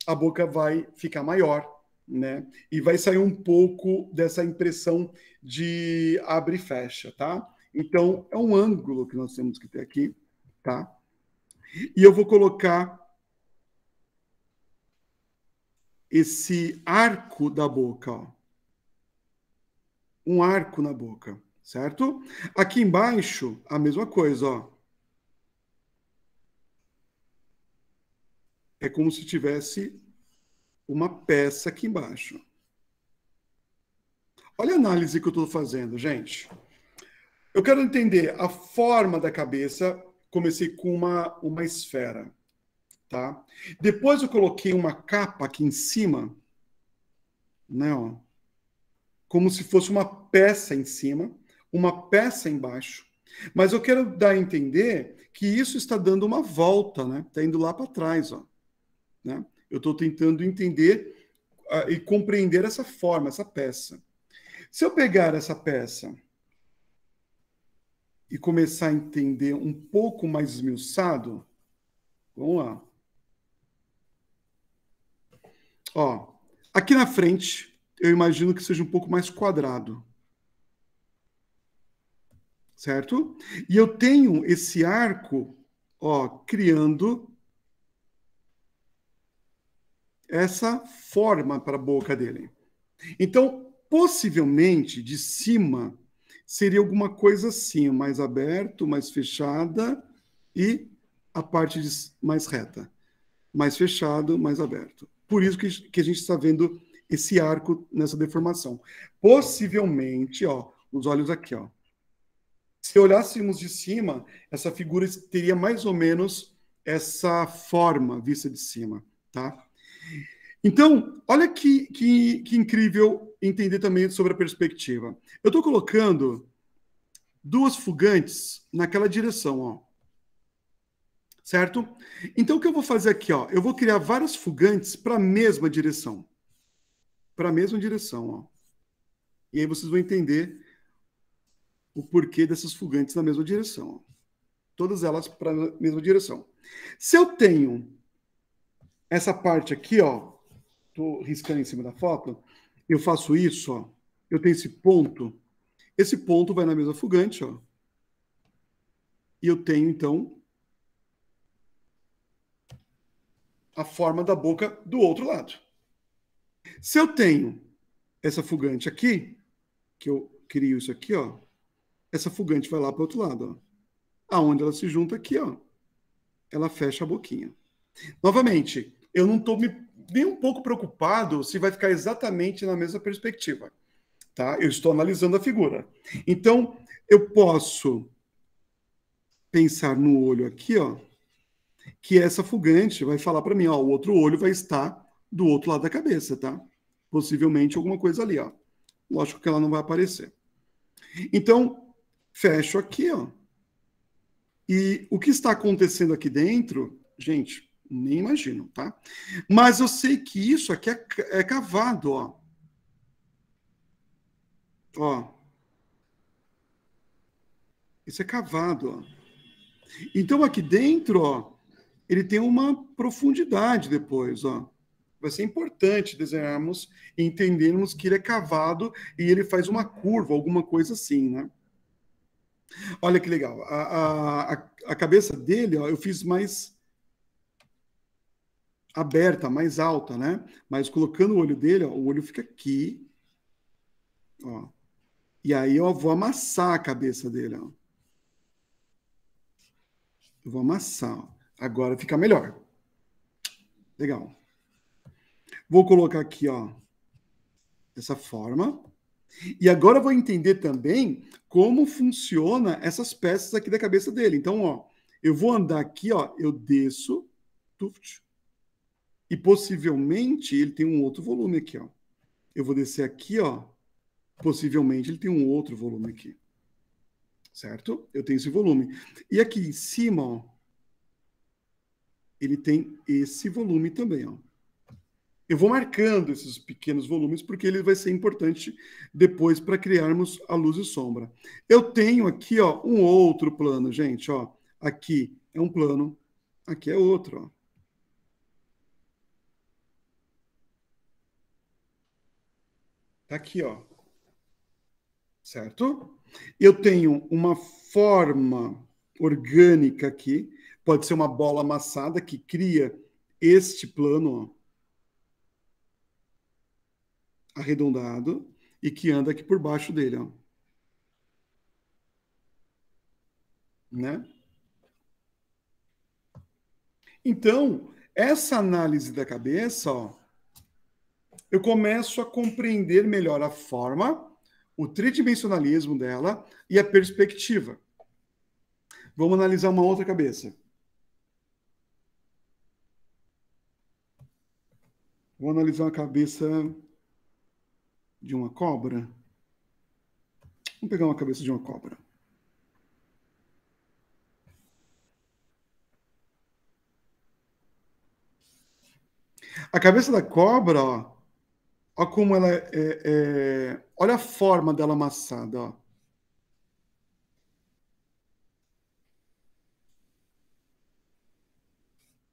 A boca vai ficar maior, né? E vai sair um pouco dessa impressão de abre e fecha, tá? Então, é um ângulo que nós temos que ter aqui, tá? E eu vou colocar esse arco da boca, ó. Um arco na boca, certo? Aqui embaixo, a mesma coisa, ó. É como se tivesse uma peça aqui embaixo. Olha a análise que eu estou fazendo, gente. Eu quero entender a forma da cabeça. Comecei com uma esfera, tá? Depois eu coloquei uma capa aqui em cima, né, ó, como se fosse uma peça em cima, uma peça embaixo. Mas eu quero dar a entender que isso está dando uma volta, né? Está indo lá para trás, ó, né? Eu estou tentando entender e compreender essa forma, essa peça. Se eu pegar essa peça e começar a entender um pouco mais esmiuçado, vamos lá. Ó, aqui na frente, eu imagino que seja um pouco mais quadrado. Certo? E eu tenho esse arco, ó, criando essa forma para a boca dele. Então, possivelmente, de cima, seria alguma coisa assim, mais aberto, mais fechada, e a parte mais reta. Mais fechado, mais aberto. Por isso que a gente está vendo esse arco nessa deformação. Possivelmente, ó, os olhos aqui, ó. Se olhássemos de cima, essa figura teria mais ou menos essa forma vista de cima, tá? Então, olha que incrível entender também sobre a perspectiva. Eu estou colocando duas fugantes naquela direção, ó. Certo? Então, o que eu vou fazer aqui, ó? Eu vou criar várias fugantes para a mesma direção. Para a mesma direção, ó. E aí vocês vão entender o porquê dessas fugantes na mesma direção, ó. Todas elas para a mesma direção. Se eu tenho essa parte aqui, ó, estou riscando em cima da foto, eu faço isso, ó, eu tenho esse ponto vai na mesma fugante, ó, e eu tenho, então, a forma da boca do outro lado. Se eu tenho essa fugante aqui, que eu crio isso aqui, ó, essa fugante vai lá para o outro lado, ó, aonde ela se junta aqui, ó, ela fecha a boquinha. Novamente, eu não estou nem um pouco preocupado se vai ficar exatamente na mesma perspectiva, tá? Eu estou analisando a figura. Então, eu posso pensar no olho aqui, ó, que essa fugante vai falar para mim, ó, o outro olho vai estar do outro lado da cabeça, tá? Possivelmente alguma coisa ali, ó. Lógico que ela não vai aparecer. Então, fecho aqui, ó. E o que está acontecendo aqui dentro, gente, nem imagino, tá? Mas eu sei que isso aqui é cavado, ó. Ó. Isso é cavado, ó. Então aqui dentro, ó, ele tem uma profundidade depois, ó. Vai ser importante desenharmos e entendermos que ele é cavado e ele faz uma curva, alguma coisa assim, né? Olha que legal. A cabeça dele, ó, eu fiz mais aberta, mais alta, né? Mas colocando o olho dele, ó, o olho fica aqui, ó. E aí eu vou amassar a cabeça dele, ó. Eu vou amassar, ó. Agora fica melhor. Legal. Vou colocar aqui, ó, dessa forma. E agora eu vou entender também como funciona essas peças aqui da cabeça dele. Então, ó, eu vou andar aqui, ó, eu desço, tuft, e possivelmente ele tem um outro volume aqui, ó. Eu vou descer aqui, ó, possivelmente ele tem um outro volume aqui. Certo? Eu tenho esse volume. E aqui em cima, ó, ele tem esse volume também, ó. Eu vou marcando esses pequenos volumes porque ele vai ser importante depois para criarmos a luz e sombra. Eu tenho aqui, ó, um outro plano, gente, ó. Aqui é um plano, aqui é outro, ó. Tá aqui, ó. Certo? Eu tenho uma forma orgânica aqui, pode ser uma bola amassada que cria este plano, ó, arredondado e que anda aqui por baixo dele, ó. Né? Então, essa análise da cabeça, ó, eu começo a compreender melhor a forma, o tridimensionalismo dela e a perspectiva. Vamos analisar uma outra cabeça. Vou analisar a cabeça de uma cobra. Vamos pegar uma cabeça de uma cobra. A cabeça da cobra, ó como ela olha a forma dela amassada, ó.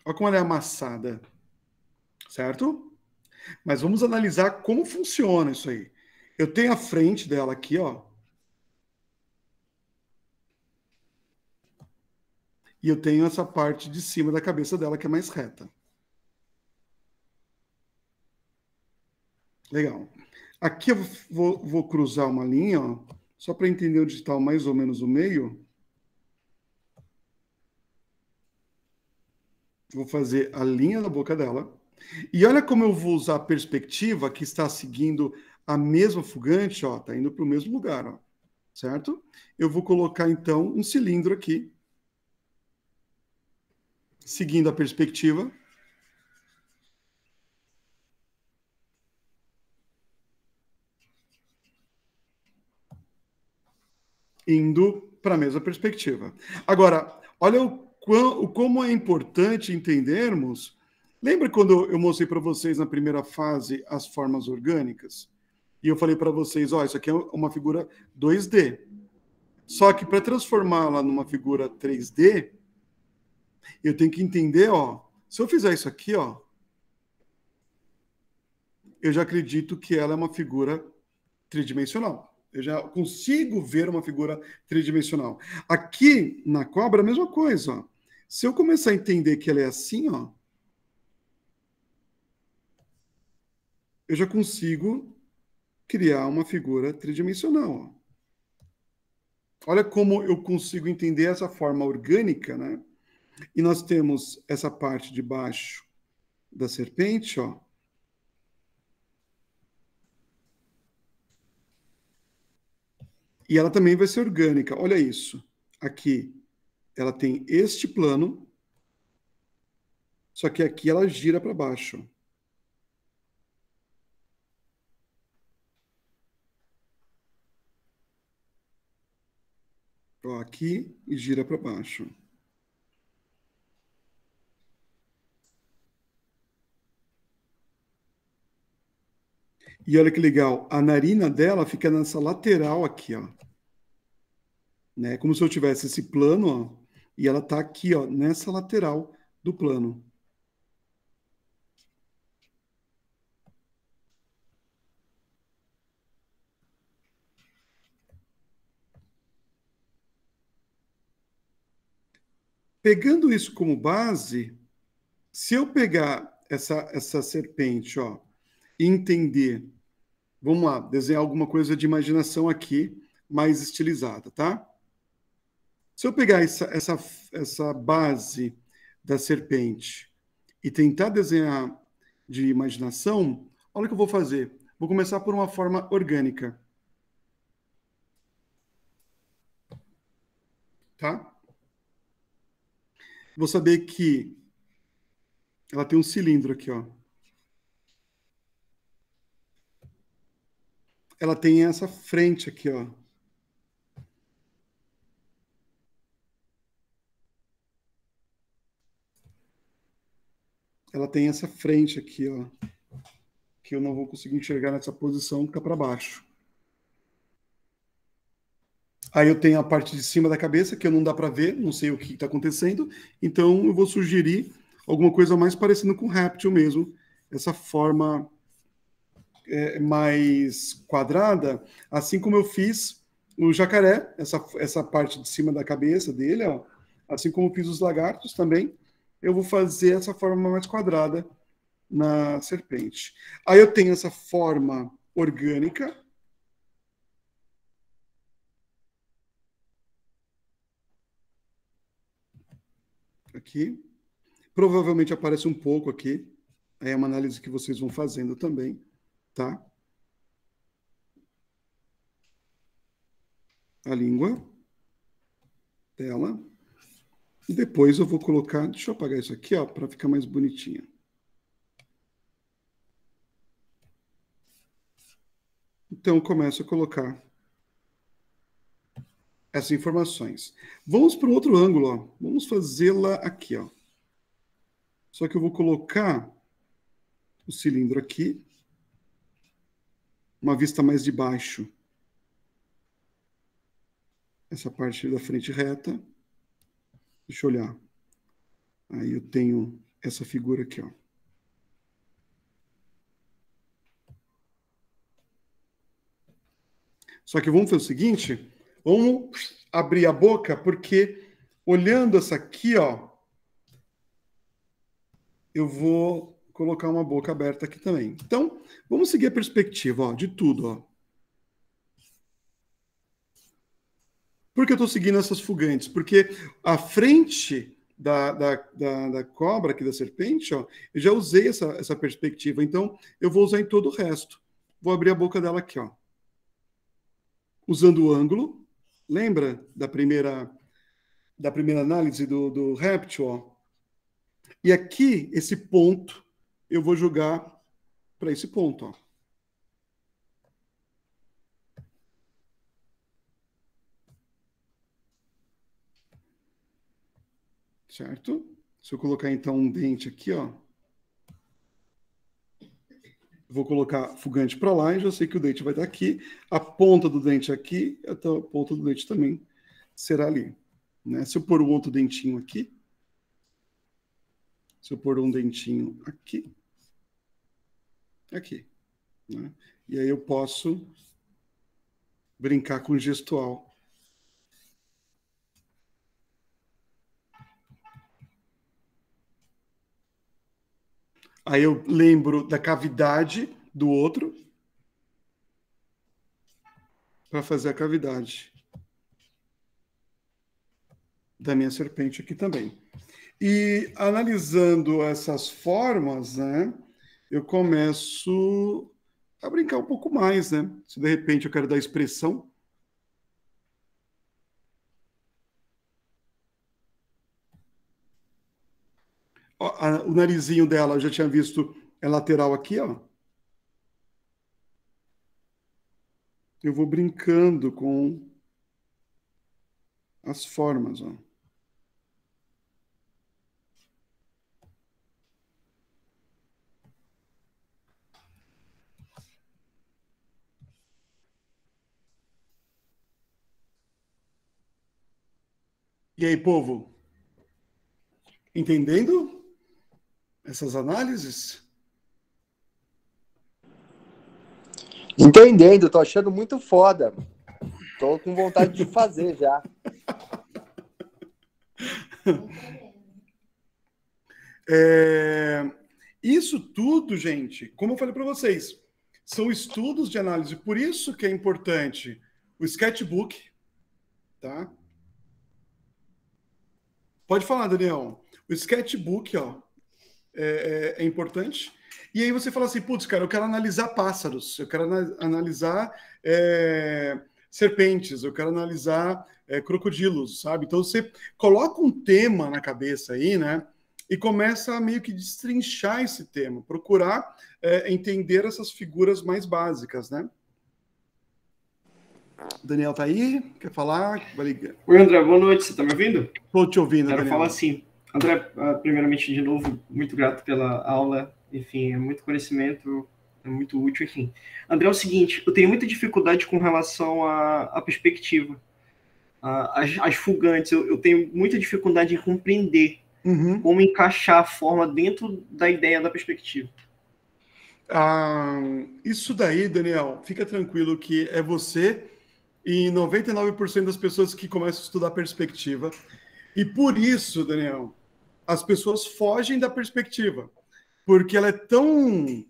Olha como ela é amassada, certo? Mas vamos analisar como funciona isso aí. Eu tenho a frente dela aqui, ó. E eu tenho essa parte de cima da cabeça dela que é mais reta. Legal. Aqui eu vou cruzar uma linha, ó, só para entender onde está mais ou menos o meio. Vou fazer a linha da boca dela. E olha como eu vou usar a perspectiva que está seguindo a mesma fugante, ó, tá indo para o mesmo lugar, ó, certo? Eu vou colocar então um cilindro aqui, seguindo a perspectiva. Indo para a mesma perspectiva. Agora, olha como é importante entendermos. Lembra quando eu mostrei para vocês na primeira fase as formas orgânicas? E eu falei para vocês, ó, isso aqui é uma figura 2D. Só que para transformá-la numa figura 3D, eu tenho que entender, ó, se eu fizer isso aqui, ó, eu já acredito que ela é uma figura tridimensional. Eu já consigo ver uma figura tridimensional. Aqui na cobra, a mesma coisa. Ó. Se eu começar a entender que ela é assim, ó, eu já consigo criar uma figura tridimensional. Ó. Olha como eu consigo entender essa forma orgânica, né? E nós temos essa parte de baixo da serpente, ó. E ela também vai ser orgânica. Olha isso. Aqui ela tem este plano, só que aqui ela gira para baixo. Ó, aqui e gira para baixo. E olha que legal, a narina dela fica nessa lateral aqui, ó. Né? Como se eu tivesse esse plano, ó, e ela tá aqui, ó, nessa lateral do plano. Pegando isso como base, se eu pegar essa serpente, ó, e entender, vamos lá, desenhar alguma coisa de imaginação aqui, mais estilizada, tá? Se eu pegar essa base da serpente e tentar desenhar de imaginação, olha o que eu vou fazer. Vou começar por uma forma orgânica. Tá? Vou saber que ela tem um cilindro aqui, ó. Ela tem essa frente aqui, ó. Ela tem essa frente aqui, ó. Que eu não vou conseguir enxergar nessa posição, fica para baixo. Aí eu tenho a parte de cima da cabeça, que eu não dá para ver, não sei o que está acontecendo. Então eu vou sugerir alguma coisa mais parecida com réptil mesmo. Essa forma mais quadrada, assim como eu fiz o jacaré, essa parte de cima da cabeça dele, ó, assim como eu fiz os lagartos também, eu vou fazer essa forma mais quadrada na serpente. Aí eu tenho essa forma orgânica, aqui, provavelmente aparece um pouco aqui, é uma análise que vocês vão fazendo também, tá? A língua dela. E depois eu vou colocar, deixa eu apagar isso aqui, ó, para ficar mais bonitinho. Então, eu começo a colocar essas informações. Vamos para o outro ângulo, ó. Vamos fazê-la aqui, ó. Só que eu vou colocar o cilindro aqui, uma vista mais de baixo. Essa parte da frente reta. Deixa eu olhar. Aí eu tenho essa figura aqui, ó. Só que vamos fazer o seguinte, vamos abrir a boca, porque olhando essa aqui, ó, eu vou colocar uma boca aberta aqui também. Então, vamos seguir a perspectiva, ó, de tudo, ó. Por que eu estou seguindo essas fugantes? Porque a frente da cobra, aqui da serpente, ó, eu já usei essa perspectiva, então eu vou usar em todo o resto. Vou abrir a boca dela aqui, ó. Usando o ângulo, lembra da primeira análise do réptil, ó? E aqui, esse ponto, eu vou jogar para esse ponto, ó. Certo? Se eu colocar, então, um dente aqui, ó. Vou colocar fugante para lá e já sei que o dente vai estar aqui. A ponta do dente aqui, então a ponta do dente também será ali. Né? Se eu pôr um outro dentinho aqui, se eu pôr um dentinho aqui, aqui. Né? E aí eu posso brincar com o gestual. Aí eu lembro da cavidade do outro para fazer a cavidade da minha serpente aqui também. E analisando essas formas, né, eu começo a brincar um pouco mais, né? Se de repente eu quero dar expressão. Ó, o narizinho dela, eu já tinha visto, é lateral aqui, ó. Eu vou brincando com as formas, ó. E aí, povo? Entendendo essas análises? Entendendo, tô achando muito foda. Tô com vontade de fazer já. Isso tudo, gente, como eu falei para vocês, são estudos de análise. Por isso que é importante o sketchbook, tá? Pode falar, Daniel. O sketchbook, ó, é importante. E aí você fala assim, putz, cara, eu quero analisar pássaros, eu quero analisar serpentes, eu quero analisar crocodilos, sabe? Então você coloca um tema na cabeça aí, né? E começa a meio que destrinchar esse tema, procurar entender essas figuras mais básicas, né? Daniel tá aí? Quer falar? Oi, André, boa noite. Você tá me ouvindo? Estou te ouvindo, Quero Daniel. falar assim. André, primeiramente, de novo, muito grato pela aula. Enfim, é muito conhecimento, é muito útil, enfim. André, é o seguinte, eu tenho muita dificuldade com relação à perspectiva. As fugantes, eu tenho muita dificuldade em compreender como encaixar a forma dentro da ideia da perspectiva. Isso daí, Daniel, fica tranquilo que é você e 99% das pessoas que começam a estudar perspectiva. E por isso, Daniel, as pessoas fogem da perspectiva, porque ela é tão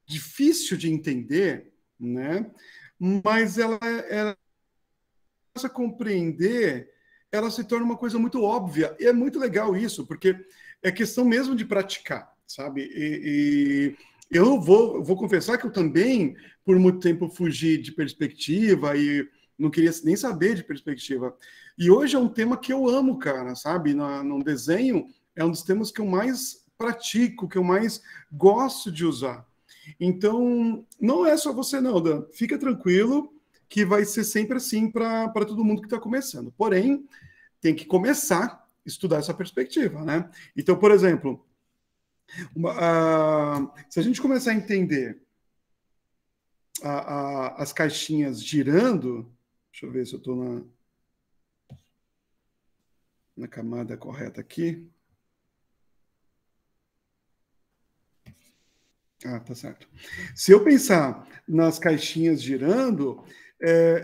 difícil de entender, né? Mas ela começa a compreender, ela se torna uma coisa muito óbvia. E é muito legal isso, porque é questão mesmo de praticar, sabe? E eu vou confessar que eu também, por muito tempo, fugi de perspectiva e não queria nem saber de perspectiva. E hoje é um tema que eu amo, cara, sabe? No desenho é um dos temas que eu mais pratico, que eu mais gosto de usar. Então, não é só você não, Dan. Fica tranquilo que vai ser sempre assim para todo mundo que está começando. Porém, tem que começar a estudar essa perspectiva, né? Então, por exemplo, se a gente começar a entender as caixinhas girando, deixa eu ver se eu estou na camada correta aqui. Ah, tá certo. Se eu pensar nas caixinhas girando,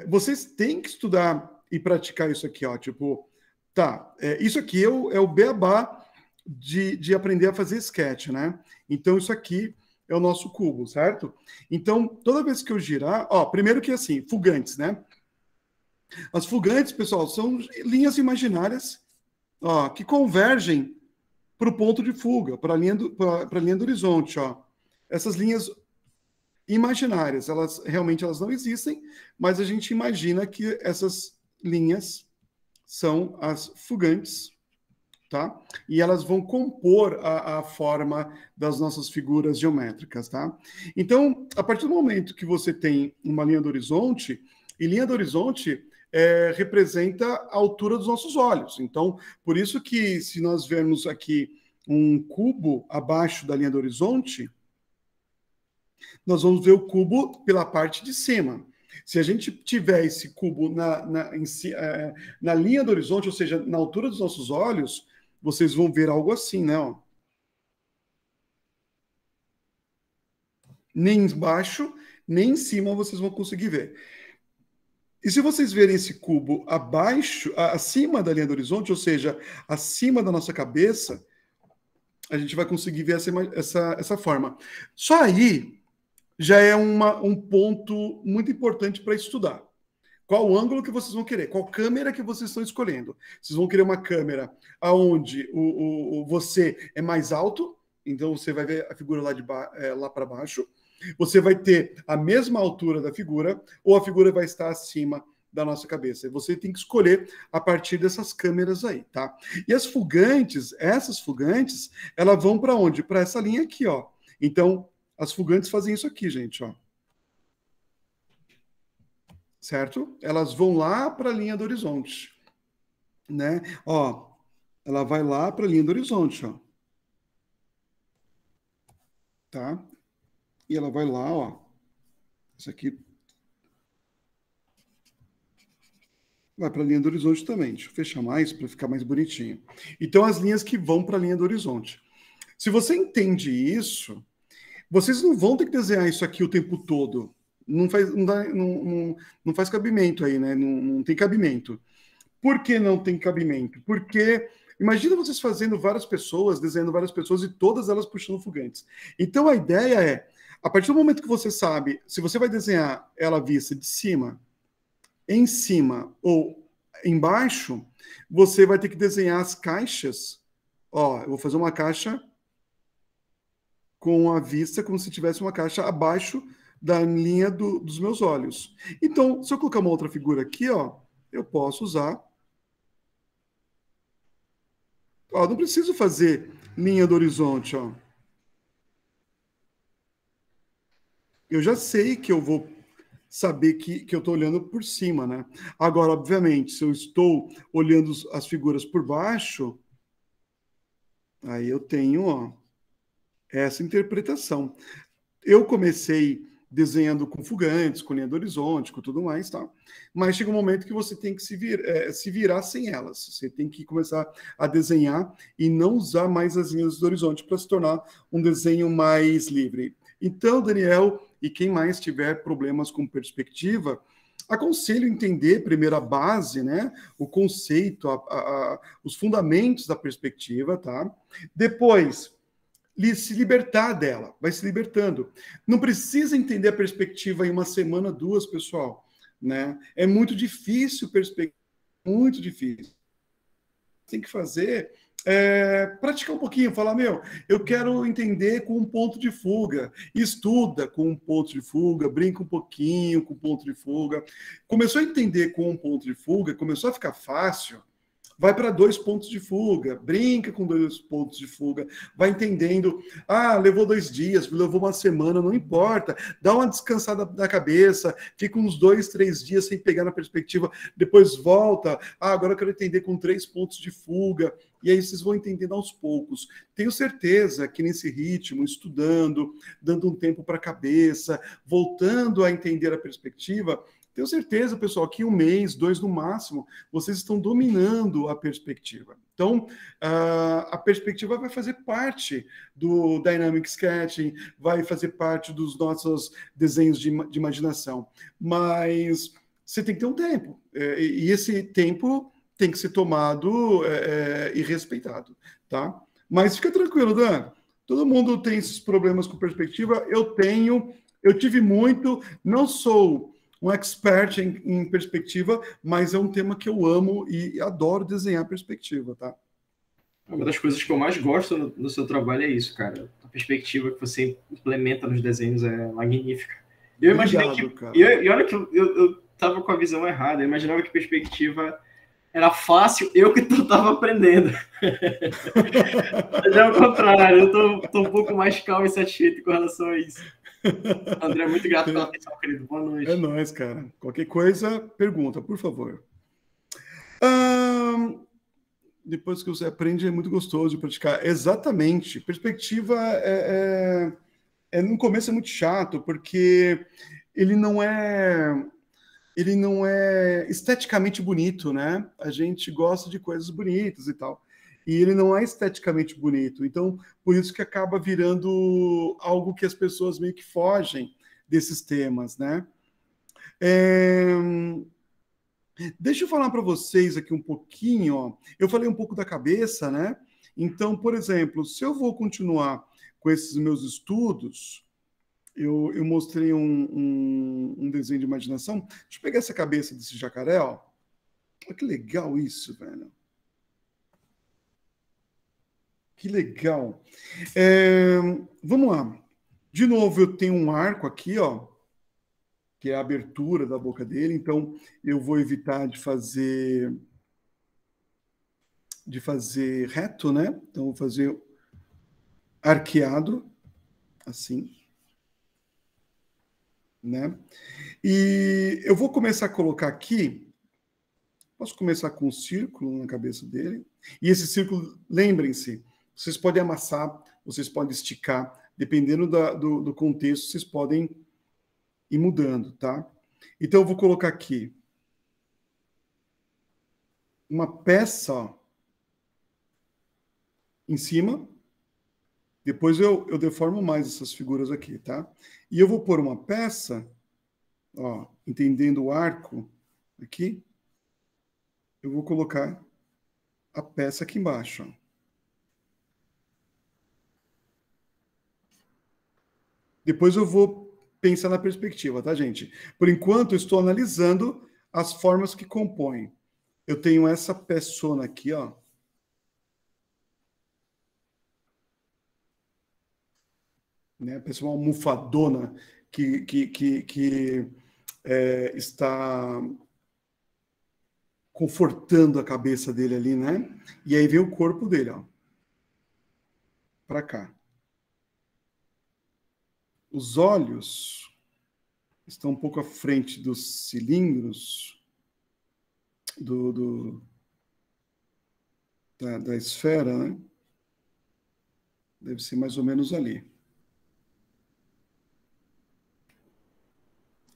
vocês têm que estudar e praticar isso aqui, ó. Tipo, tá, isso aqui é o beabá de aprender a fazer sketch, né? Então, isso aqui é o nosso cubo, certo? Então, toda vez que eu girar, ó, primeiro que assim, fugantes, né? As fugantes, pessoal, são linhas imaginárias, ó, que convergem para o ponto de fuga, para a linha do horizonte, ó. Essas linhas imaginárias, elas não existem, mas a gente imagina que essas linhas são as fugantes, tá? E elas vão compor a forma das nossas figuras geométricas, tá? Então, a partir do momento que você tem uma linha do horizonte, e linha do horizonte representa a altura dos nossos olhos. Então, por isso que se nós vermos aqui um cubo abaixo da linha do horizonte, nós vamos ver o cubo pela parte de cima. Se a gente tiver esse cubo na linha do horizonte, ou seja, na altura dos nossos olhos, vocês vão ver algo assim, né? Ó. Nem embaixo, nem em cima vocês vão conseguir ver. E se vocês verem esse cubo acima da linha do horizonte, ou seja, acima da nossa cabeça, a gente vai conseguir ver essa forma. Só aí já é um ponto muito importante para estudar. Qual o ângulo que vocês vão querer? Qual câmera que vocês estão escolhendo? Vocês vão querer uma câmera onde você é mais alto, então você vai ver a figura lá para baixo. Você vai ter a mesma altura da figura, ou a figura vai estar acima da nossa cabeça. Você tem que escolher a partir dessas câmeras aí, tá? E essas fugantes, elas vão para onde? Para essa linha aqui, ó. Então, as fugantes fazem isso aqui, gente, ó. Certo? Elas vão lá para a linha do horizonte, né? Ó, ela vai lá para a linha do horizonte, ó. Tá? E ela vai lá, ó. Isso aqui vai para a linha do horizonte também. Deixa eu fechar mais para ficar mais bonitinho. Então, as linhas que vão para a linha do horizonte. Se você entende isso, vocês não vão ter que desenhar isso aqui o tempo todo. Não faz cabimento aí, né? Não tem cabimento. Por que não tem cabimento? Porque imagina vocês fazendo desenhando várias pessoas e todas elas puxando fugantes. Então, a ideia é, a partir do momento que você sabe, se você vai desenhar ela vista de cima, em cima ou embaixo, você vai ter que desenhar as caixas. Ó, eu vou fazer uma caixa com a vista como se tivesse uma caixa abaixo da linha dos meus olhos. Então, se eu colocar uma outra figura aqui, ó, eu posso usar. Ó, não preciso fazer linha do horizonte, ó. Eu já sei que eu vou saber que eu estou olhando por cima, né? Agora, obviamente, se eu estou olhando as figuras por baixo, aí eu tenho, ó, essa interpretação. Eu comecei desenhando com fugantes, com linha do horizonte, com tudo mais, tá? Mas chega um momento que você tem que se virar sem elas. Você tem que começar a desenhar e não usar mais as linhas do horizonte para se tornar um desenho mais livre. Então, Daniel, e quem mais tiver problemas com perspectiva, aconselho entender primeiro a base, né? O conceito, os fundamentos da perspectiva, tá? Depois, se libertar dela, vai se libertando. Não precisa entender a perspectiva em uma semana, duas, pessoal, né? É muito difícil muito difícil. Tem que fazer praticar um pouquinho, falar, eu quero entender com um ponto de fuga, estuda com um ponto de fuga, brinca um pouquinho com um ponto de fuga. Começou a entender com um ponto de fuga, começou a ficar fácil, vai para 2 pontos de fuga, brinca com 2 pontos de fuga, vai entendendo, levou 2 dias, levou uma semana, não importa, dá uma descansada na cabeça, fica uns 2, 3 dias sem pegar na perspectiva, depois volta, agora eu quero entender com 3 pontos de fuga, e aí vocês vão entendendo aos poucos. Tenho certeza que nesse ritmo, estudando, dando um tempo para a cabeça, voltando a entender a perspectiva, tenho certeza, pessoal, que 1 mês, 2 no máximo, vocês estão dominando a perspectiva. Então, a perspectiva vai fazer parte do Dynamic Sketching, vai fazer parte dos nossos desenhos de imaginação. Mas você tem que ter um tempo. E esse tempo tem que ser tomado e respeitado, tá? Mas fica tranquilo, Dan. Todo mundo tem esses problemas com perspectiva. Eu tive muito, não sou um expert em perspectiva, mas é um tema que eu amo e adoro desenhar perspectiva, tá? Uma das coisas que eu mais gosto no seu trabalho é isso, cara. A perspectiva que você implementa nos desenhos é magnífica. Eu imaginei que... E olha que eu tava com a visão errada. Eu imaginava que perspectiva era fácil, eu que tava aprendendo. Mas é o contrário, eu tô um pouco mais calmo e satisfeito com relação a isso. André, muito grato pela atenção, querido. Boa noite. É nóis, cara. Qualquer coisa, pergunta, por favor. Depois que você aprende, é muito gostoso de praticar. Exatamente. Perspectiva no começo é muito chato, porque ele não é esteticamente bonito, né? A gente gosta de coisas bonitas e tal. E ele não é esteticamente bonito. Então, por isso que acaba virando algo que as pessoas meio que fogem desses temas, né? Deixa eu falar para vocês aqui um pouquinho, ó. Eu falei um pouco da cabeça, né? Então, por exemplo, se eu vou continuar com esses meus estudos, eu mostrei um desenho de imaginação. Deixa eu pegar essa cabeça desse jacaré, ó. Olha que legal isso, velho. Que legal. Vamos lá. De novo, eu tenho um arco aqui, ó, que é a abertura da boca dele. Então, eu vou evitar de fazer reto, né? Então, vou fazer arqueado, assim, né? E eu vou começar a colocar aqui. Posso começar com um círculo na cabeça dele. E esse círculo, lembrem-se, vocês podem amassar, vocês podem esticar, dependendo do contexto, vocês podem ir mudando, tá? Então, eu vou colocar aqui uma peça, ó, em cima. Depois eu deformo mais essas figuras aqui, tá? E eu vou pôr uma peça, ó, entendendo o arco aqui, eu vou colocar a peça aqui embaixo, ó. Depois eu vou pensar na perspectiva, tá, gente? Por enquanto, eu estou analisando as formas que compõem. Eu tenho essa peçona aqui, ó. Né? A pessoa almofadona que está confortando a cabeça dele ali, né? E aí vem o corpo dele, ó. Para cá. Os olhos estão um pouco à frente dos cilindros da esfera, né? Deve ser mais ou menos ali.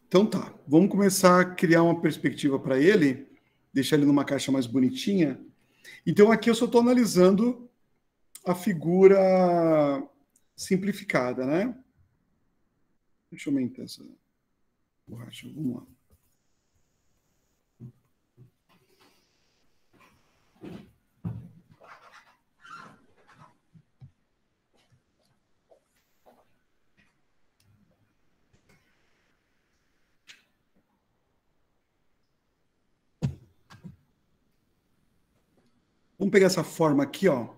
Então tá, vamos começar a criar uma perspectiva para ele, deixar ele numa caixa mais bonitinha. Então aqui eu só estou analisando a figura simplificada, né? Deixa eu aumentar essa borracha, vamos lá. Vamos pegar essa forma aqui, ó.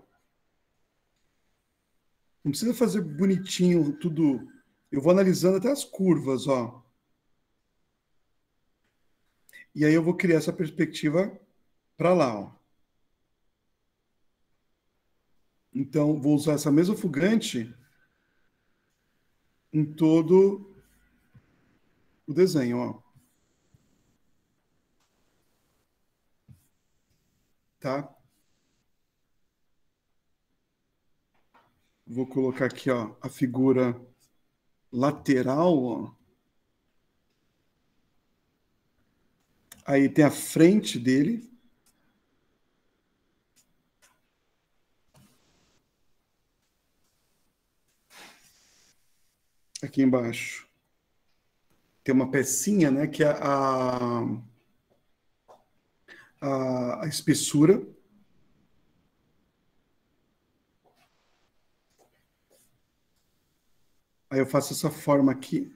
Não precisa fazer bonitinho tudo. Eu vou analisando até as curvas, ó. E aí eu vou criar essa perspectiva para lá, ó. Então, vou usar essa mesma fugante em todo o desenho, ó. Tá? Vou colocar aqui, ó, a figura lateral, ó. Aí tem a frente dele. Aqui embaixo. Tem uma pecinha, né, que é a espessura. Aí eu faço essa forma aqui.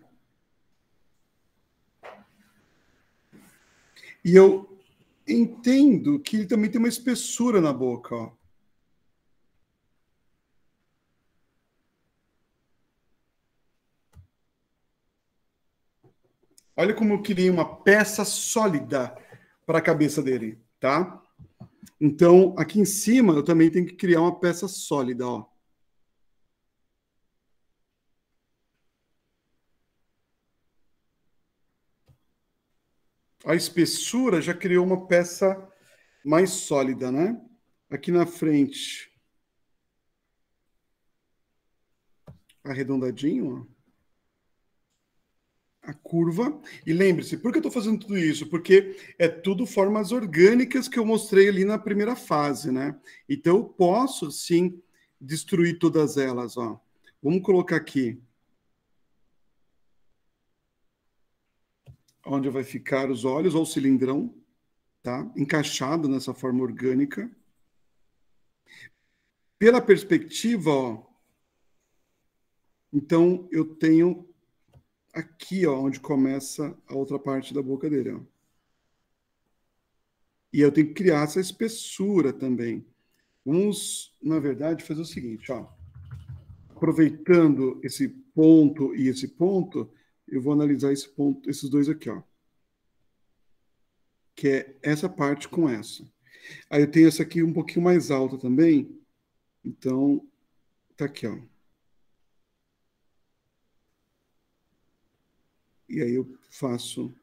E eu entendo que ele também tem uma espessura na boca, ó. Olha como eu queria uma peça sólida para a cabeça dele, tá? Então, aqui em cima, eu também tenho que criar uma peça sólida, ó. A espessura já criou uma peça mais sólida, né? Aqui na frente, arredondadinho, ó. A curva. E lembre-se, por que eu estou fazendo tudo isso? Porque é tudo formas orgânicas que eu mostrei ali na primeira fase, né? Então, eu posso, sim, destruir todas elas, ó. Vamos colocar aqui onde vai ficar os olhos, ou o cilindrão, tá? Encaixado nessa forma orgânica. Pela perspectiva, ó, então eu tenho aqui, ó, onde começa a outra parte da boca dele, ó. E eu tenho que criar essa espessura também. Vamos, na verdade, fazer o seguinte, ó. Aproveitando esse ponto e esse ponto, eu vou analisar esse ponto, esses dois aqui, ó. Que é essa parte com essa. Aí eu tenho essa aqui um pouquinho mais alta também. Então, tá aqui, ó. E aí eu faço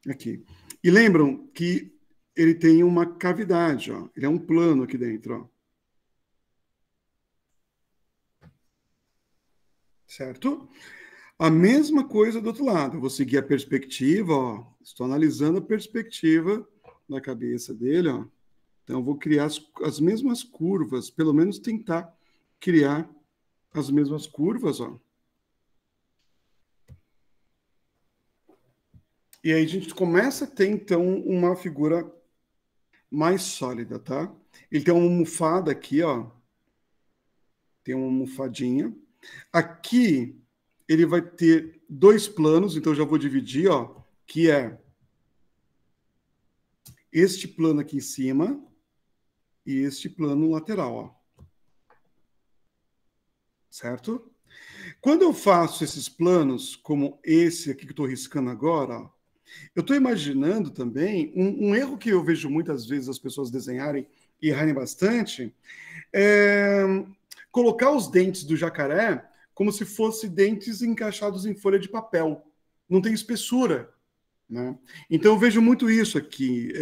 aqui. E lembram que ele tem uma cavidade, ó. Ele é um plano aqui dentro, ó. Certo? A mesma coisa do outro lado. Eu vou seguir a perspectiva, ó. Estou analisando a perspectiva da cabeça dele, ó. Então, eu vou criar as mesmas curvas, pelo menos tentar criar as mesmas curvas, ó. E aí a gente começa a ter, então, uma figura mais sólida, tá? Ele tem uma almofada aqui, ó. Tem uma almofadinha. Aqui, ele vai ter dois planos, então eu já vou dividir, ó, que é este plano aqui em cima e este plano lateral, ó. Certo? Quando eu faço esses planos, como esse aqui que eu estou riscando agora, ó, eu estou imaginando também um erro que eu vejo muitas vezes as pessoas desenharem e errarem bastante, é colocar os dentes do jacaré como se fossem dentes encaixados em folha de papel. Não tem espessura, né? Então eu vejo muito isso aqui.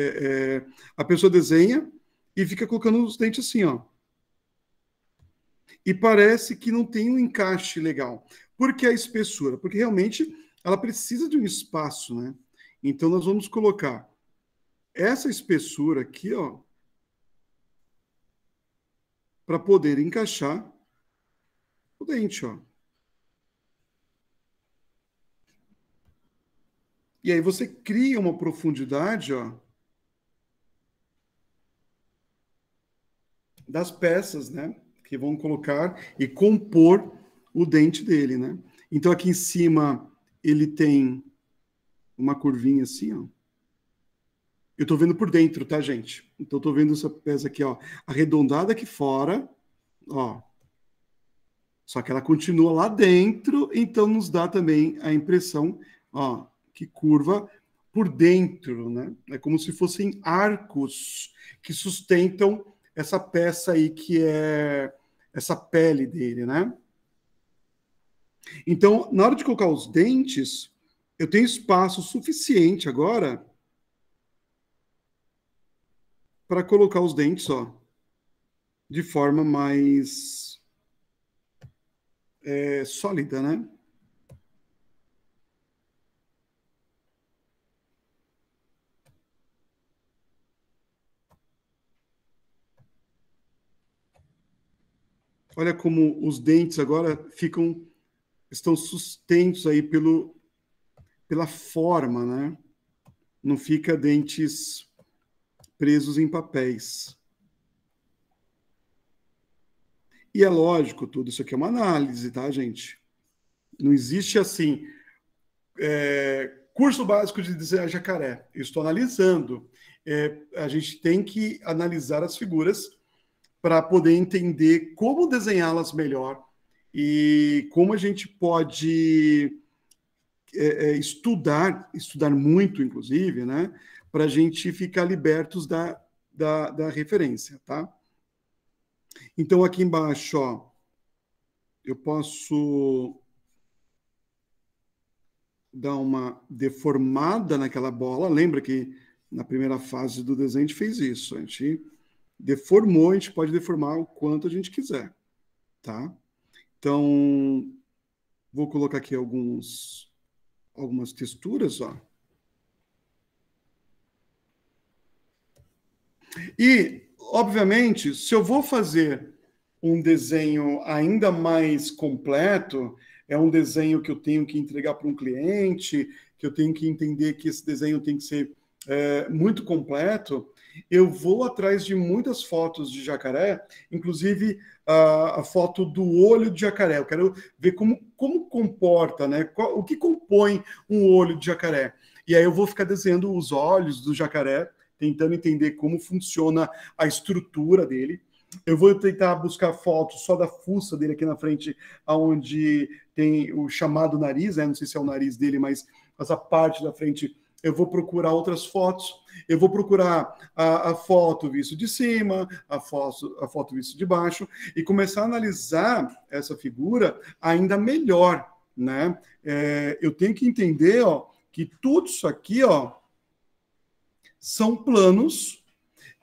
A pessoa desenha e fica colocando os dentes assim, ó. E parece que não tem um encaixe legal. Por que a espessura? Porque realmente ela precisa de um espaço, né? Então nós vamos colocar essa espessura aqui, ó, para poder encaixar o dente, ó. E aí você cria uma profundidade, ó, das peças, né, que vão colocar e compor o dente dele, né? Então aqui em cima ele tem uma curvinha assim, ó. Eu tô vendo por dentro, tá, gente? Então eu tô vendo essa peça aqui, ó, arredondada aqui fora, ó. Só que ela continua lá dentro, então nos dá também a impressão, ó, que curva por dentro, né? É como se fossem arcos que sustentam essa peça aí que é essa pele dele, né? Então, na hora de colocar os dentes, eu tenho espaço suficiente agora para colocar os dentes, ó, de forma mais sólida, né? Olha como os dentes agora estão sustentos aí pela forma, né? Não fica dentes presos em papéis. E é lógico, tudo isso aqui é uma análise, tá, gente? Não existe assim, curso básico de desenhar jacaré. Eu estou analisando. A gente tem que analisar as figuras para poder entender como desenhá-las melhor e como a gente pode estudar muito, inclusive, né, para a gente ficar libertos da referência, tá? Então, aqui embaixo, ó, eu posso dar uma deformada naquela bola. Lembra que na primeira fase do desenho a gente fez isso. A gente deformou, a gente pode deformar o quanto a gente quiser, tá? Então, vou colocar aqui algumas texturas, ó. E, obviamente, se eu vou fazer um desenho ainda mais completo, é um desenho que eu tenho que entregar para um cliente, que eu tenho que entender que esse desenho tem que ser muito completo, eu vou atrás de muitas fotos de jacaré, inclusive a foto do olho de jacaré. Eu quero ver como comporta, né? O que compõe um olho de jacaré. E aí eu vou ficar desenhando os olhos do jacaré, tentando entender como funciona a estrutura dele. Eu vou tentar buscar fotos só da fuça dele aqui na frente, onde tem o chamado nariz, né? Não sei se é o nariz dele, mas essa parte da frente eu vou procurar outras fotos, eu vou procurar a foto visto de cima, a foto visto de baixo, e começar a analisar essa figura ainda melhor, né? Eu tenho que entender, ó, que tudo isso aqui, ó, são planos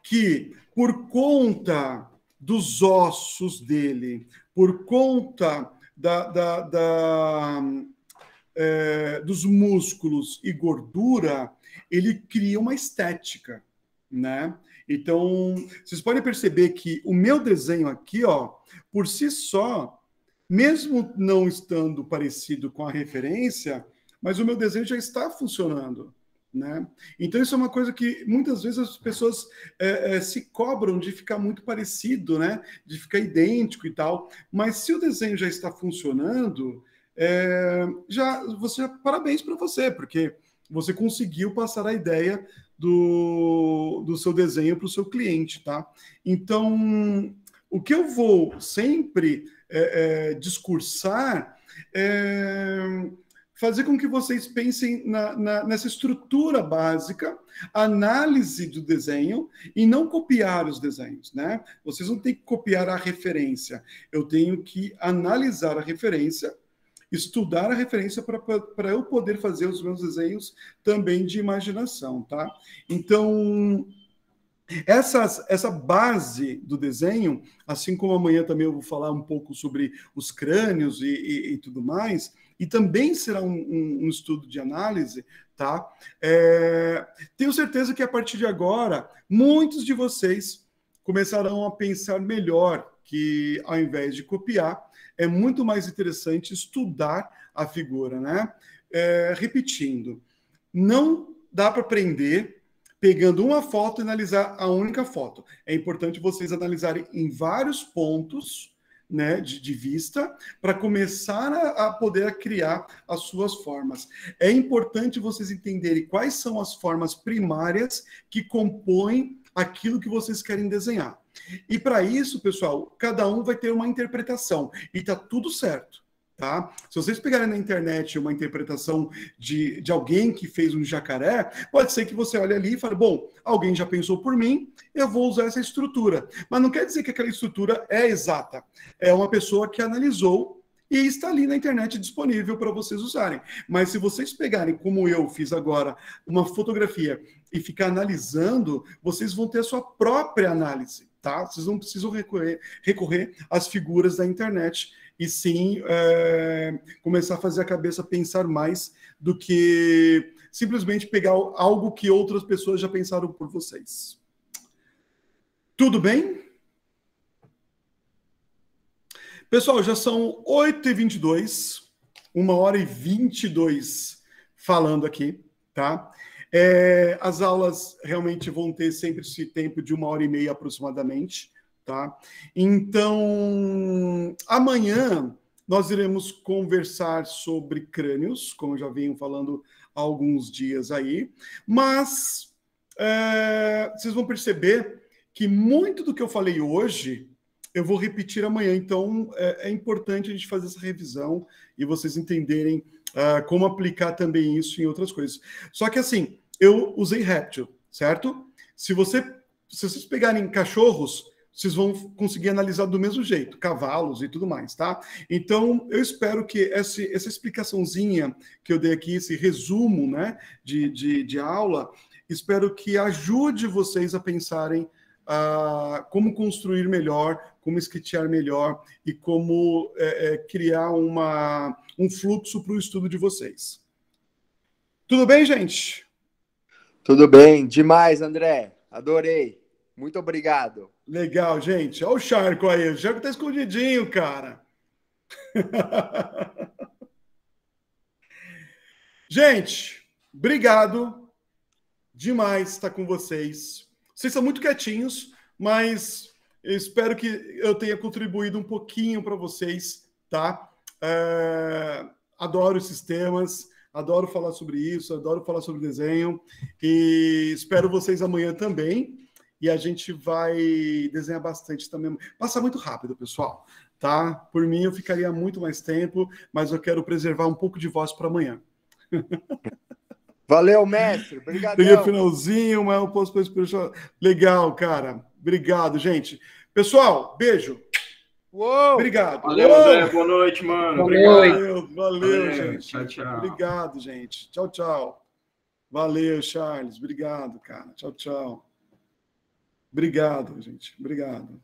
que, por conta dos ossos dele, por conta dos músculos e gordura, ele cria uma estética, né? Então, vocês podem perceber que o meu desenho aqui, ó, por si só, mesmo não estando parecido com a referência, mas o meu desenho já está funcionando, né? Então, isso é uma coisa que muitas vezes as pessoas se cobram de ficar muito parecido, né? De ficar idêntico e tal. Mas se o desenho já está funcionando, parabéns para você, porque você conseguiu passar a ideia do seu desenho para o seu cliente, tá? Então, o que eu vou sempre discursar é fazer com que vocês pensem nessa estrutura básica, análise do desenho, e não copiar os desenhos, né? Vocês não têm que copiar a referência. Eu tenho que analisar a referência, estudar a referência para eu poder fazer os meus desenhos também de imaginação, tá? Então, essa base do desenho, assim como amanhã também eu vou falar um pouco sobre os crânios e tudo mais, e também será um estudo de análise, tá? Tenho certeza que a partir de agora, muitos de vocês começarão a pensar melhor que, ao invés de copiar, é muito mais interessante estudar a figura, né? Repetindo, não dá para aprender pegando uma foto e analisar a única foto. É importante vocês analisarem em vários pontos, né, de vista, para começar a poder criar as suas formas. É importante vocês entenderem quais são as formas primárias que compõem aquilo que vocês querem desenhar. E para isso, pessoal, cada um vai ter uma interpretação. E está tudo certo. Tá? Se vocês pegarem na internet uma interpretação de alguém que fez um jacaré, pode ser que você olhe ali e fale, bom, alguém já pensou por mim, eu vou usar essa estrutura. Mas não quer dizer que aquela estrutura é exata. É uma pessoa que analisou e está ali na internet disponível para vocês usarem. Mas se vocês pegarem, como eu fiz agora, uma fotografia e ficar analisando, vocês vão ter a sua própria análise, tá? Vocês não precisam recorrer às figuras da internet, e sim começar a fazer a cabeça pensar mais do que simplesmente pegar algo que outras pessoas já pensaram por vocês. Tudo bem? Pessoal, já são 8h22, 1h22 falando aqui, tá? As aulas realmente vão ter sempre esse tempo de 1h30 aproximadamente, tá? Então, amanhã nós iremos conversar sobre crânios, como eu já venho falando há alguns dias aí, mas vocês vão perceber que muito do que eu falei hoje eu vou repetir amanhã, então é importante a gente fazer essa revisão e vocês entenderem como aplicar também isso em outras coisas. Só que assim, eu usei réptil, certo? Se vocês pegarem cachorros, vocês vão conseguir analisar do mesmo jeito, cavalos e tudo mais, tá? Então, eu espero que essa explicaçãozinha que eu dei aqui, esse resumo, né, de aula, espero que ajude vocês a pensarem como construir melhor, como sketchar melhor e como criar um fluxo para o estudo de vocês. Tudo bem, gente? Tudo bem, demais, André. Adorei. Muito obrigado. Legal, gente. Olha o Charco aí. O Charco tá escondidinho, cara. Gente, obrigado demais estar com vocês. Vocês são muito quietinhos, mas eu espero que eu tenha contribuído um pouquinho para vocês, tá? Adoro esses temas, adoro falar sobre isso, adoro falar sobre desenho e espero vocês amanhã também. E a gente vai desenhar bastante também. Passa muito rápido, pessoal, tá? Por mim, eu ficaria muito mais tempo, mas eu quero preservar um pouco de voz para amanhã. Valeu, mestre. Obrigado. Peguei o finalzinho, mas eu posso espiritual. Legal, cara. Obrigado, gente. Pessoal, beijo. Uou! Obrigado. Valeu, André. Boa noite, mano. Valeu, gente. Tchau, tchau. Obrigado, gente. Tchau, tchau. Valeu, Charles. Obrigado, cara. Tchau, tchau. Obrigado, gente. Obrigado.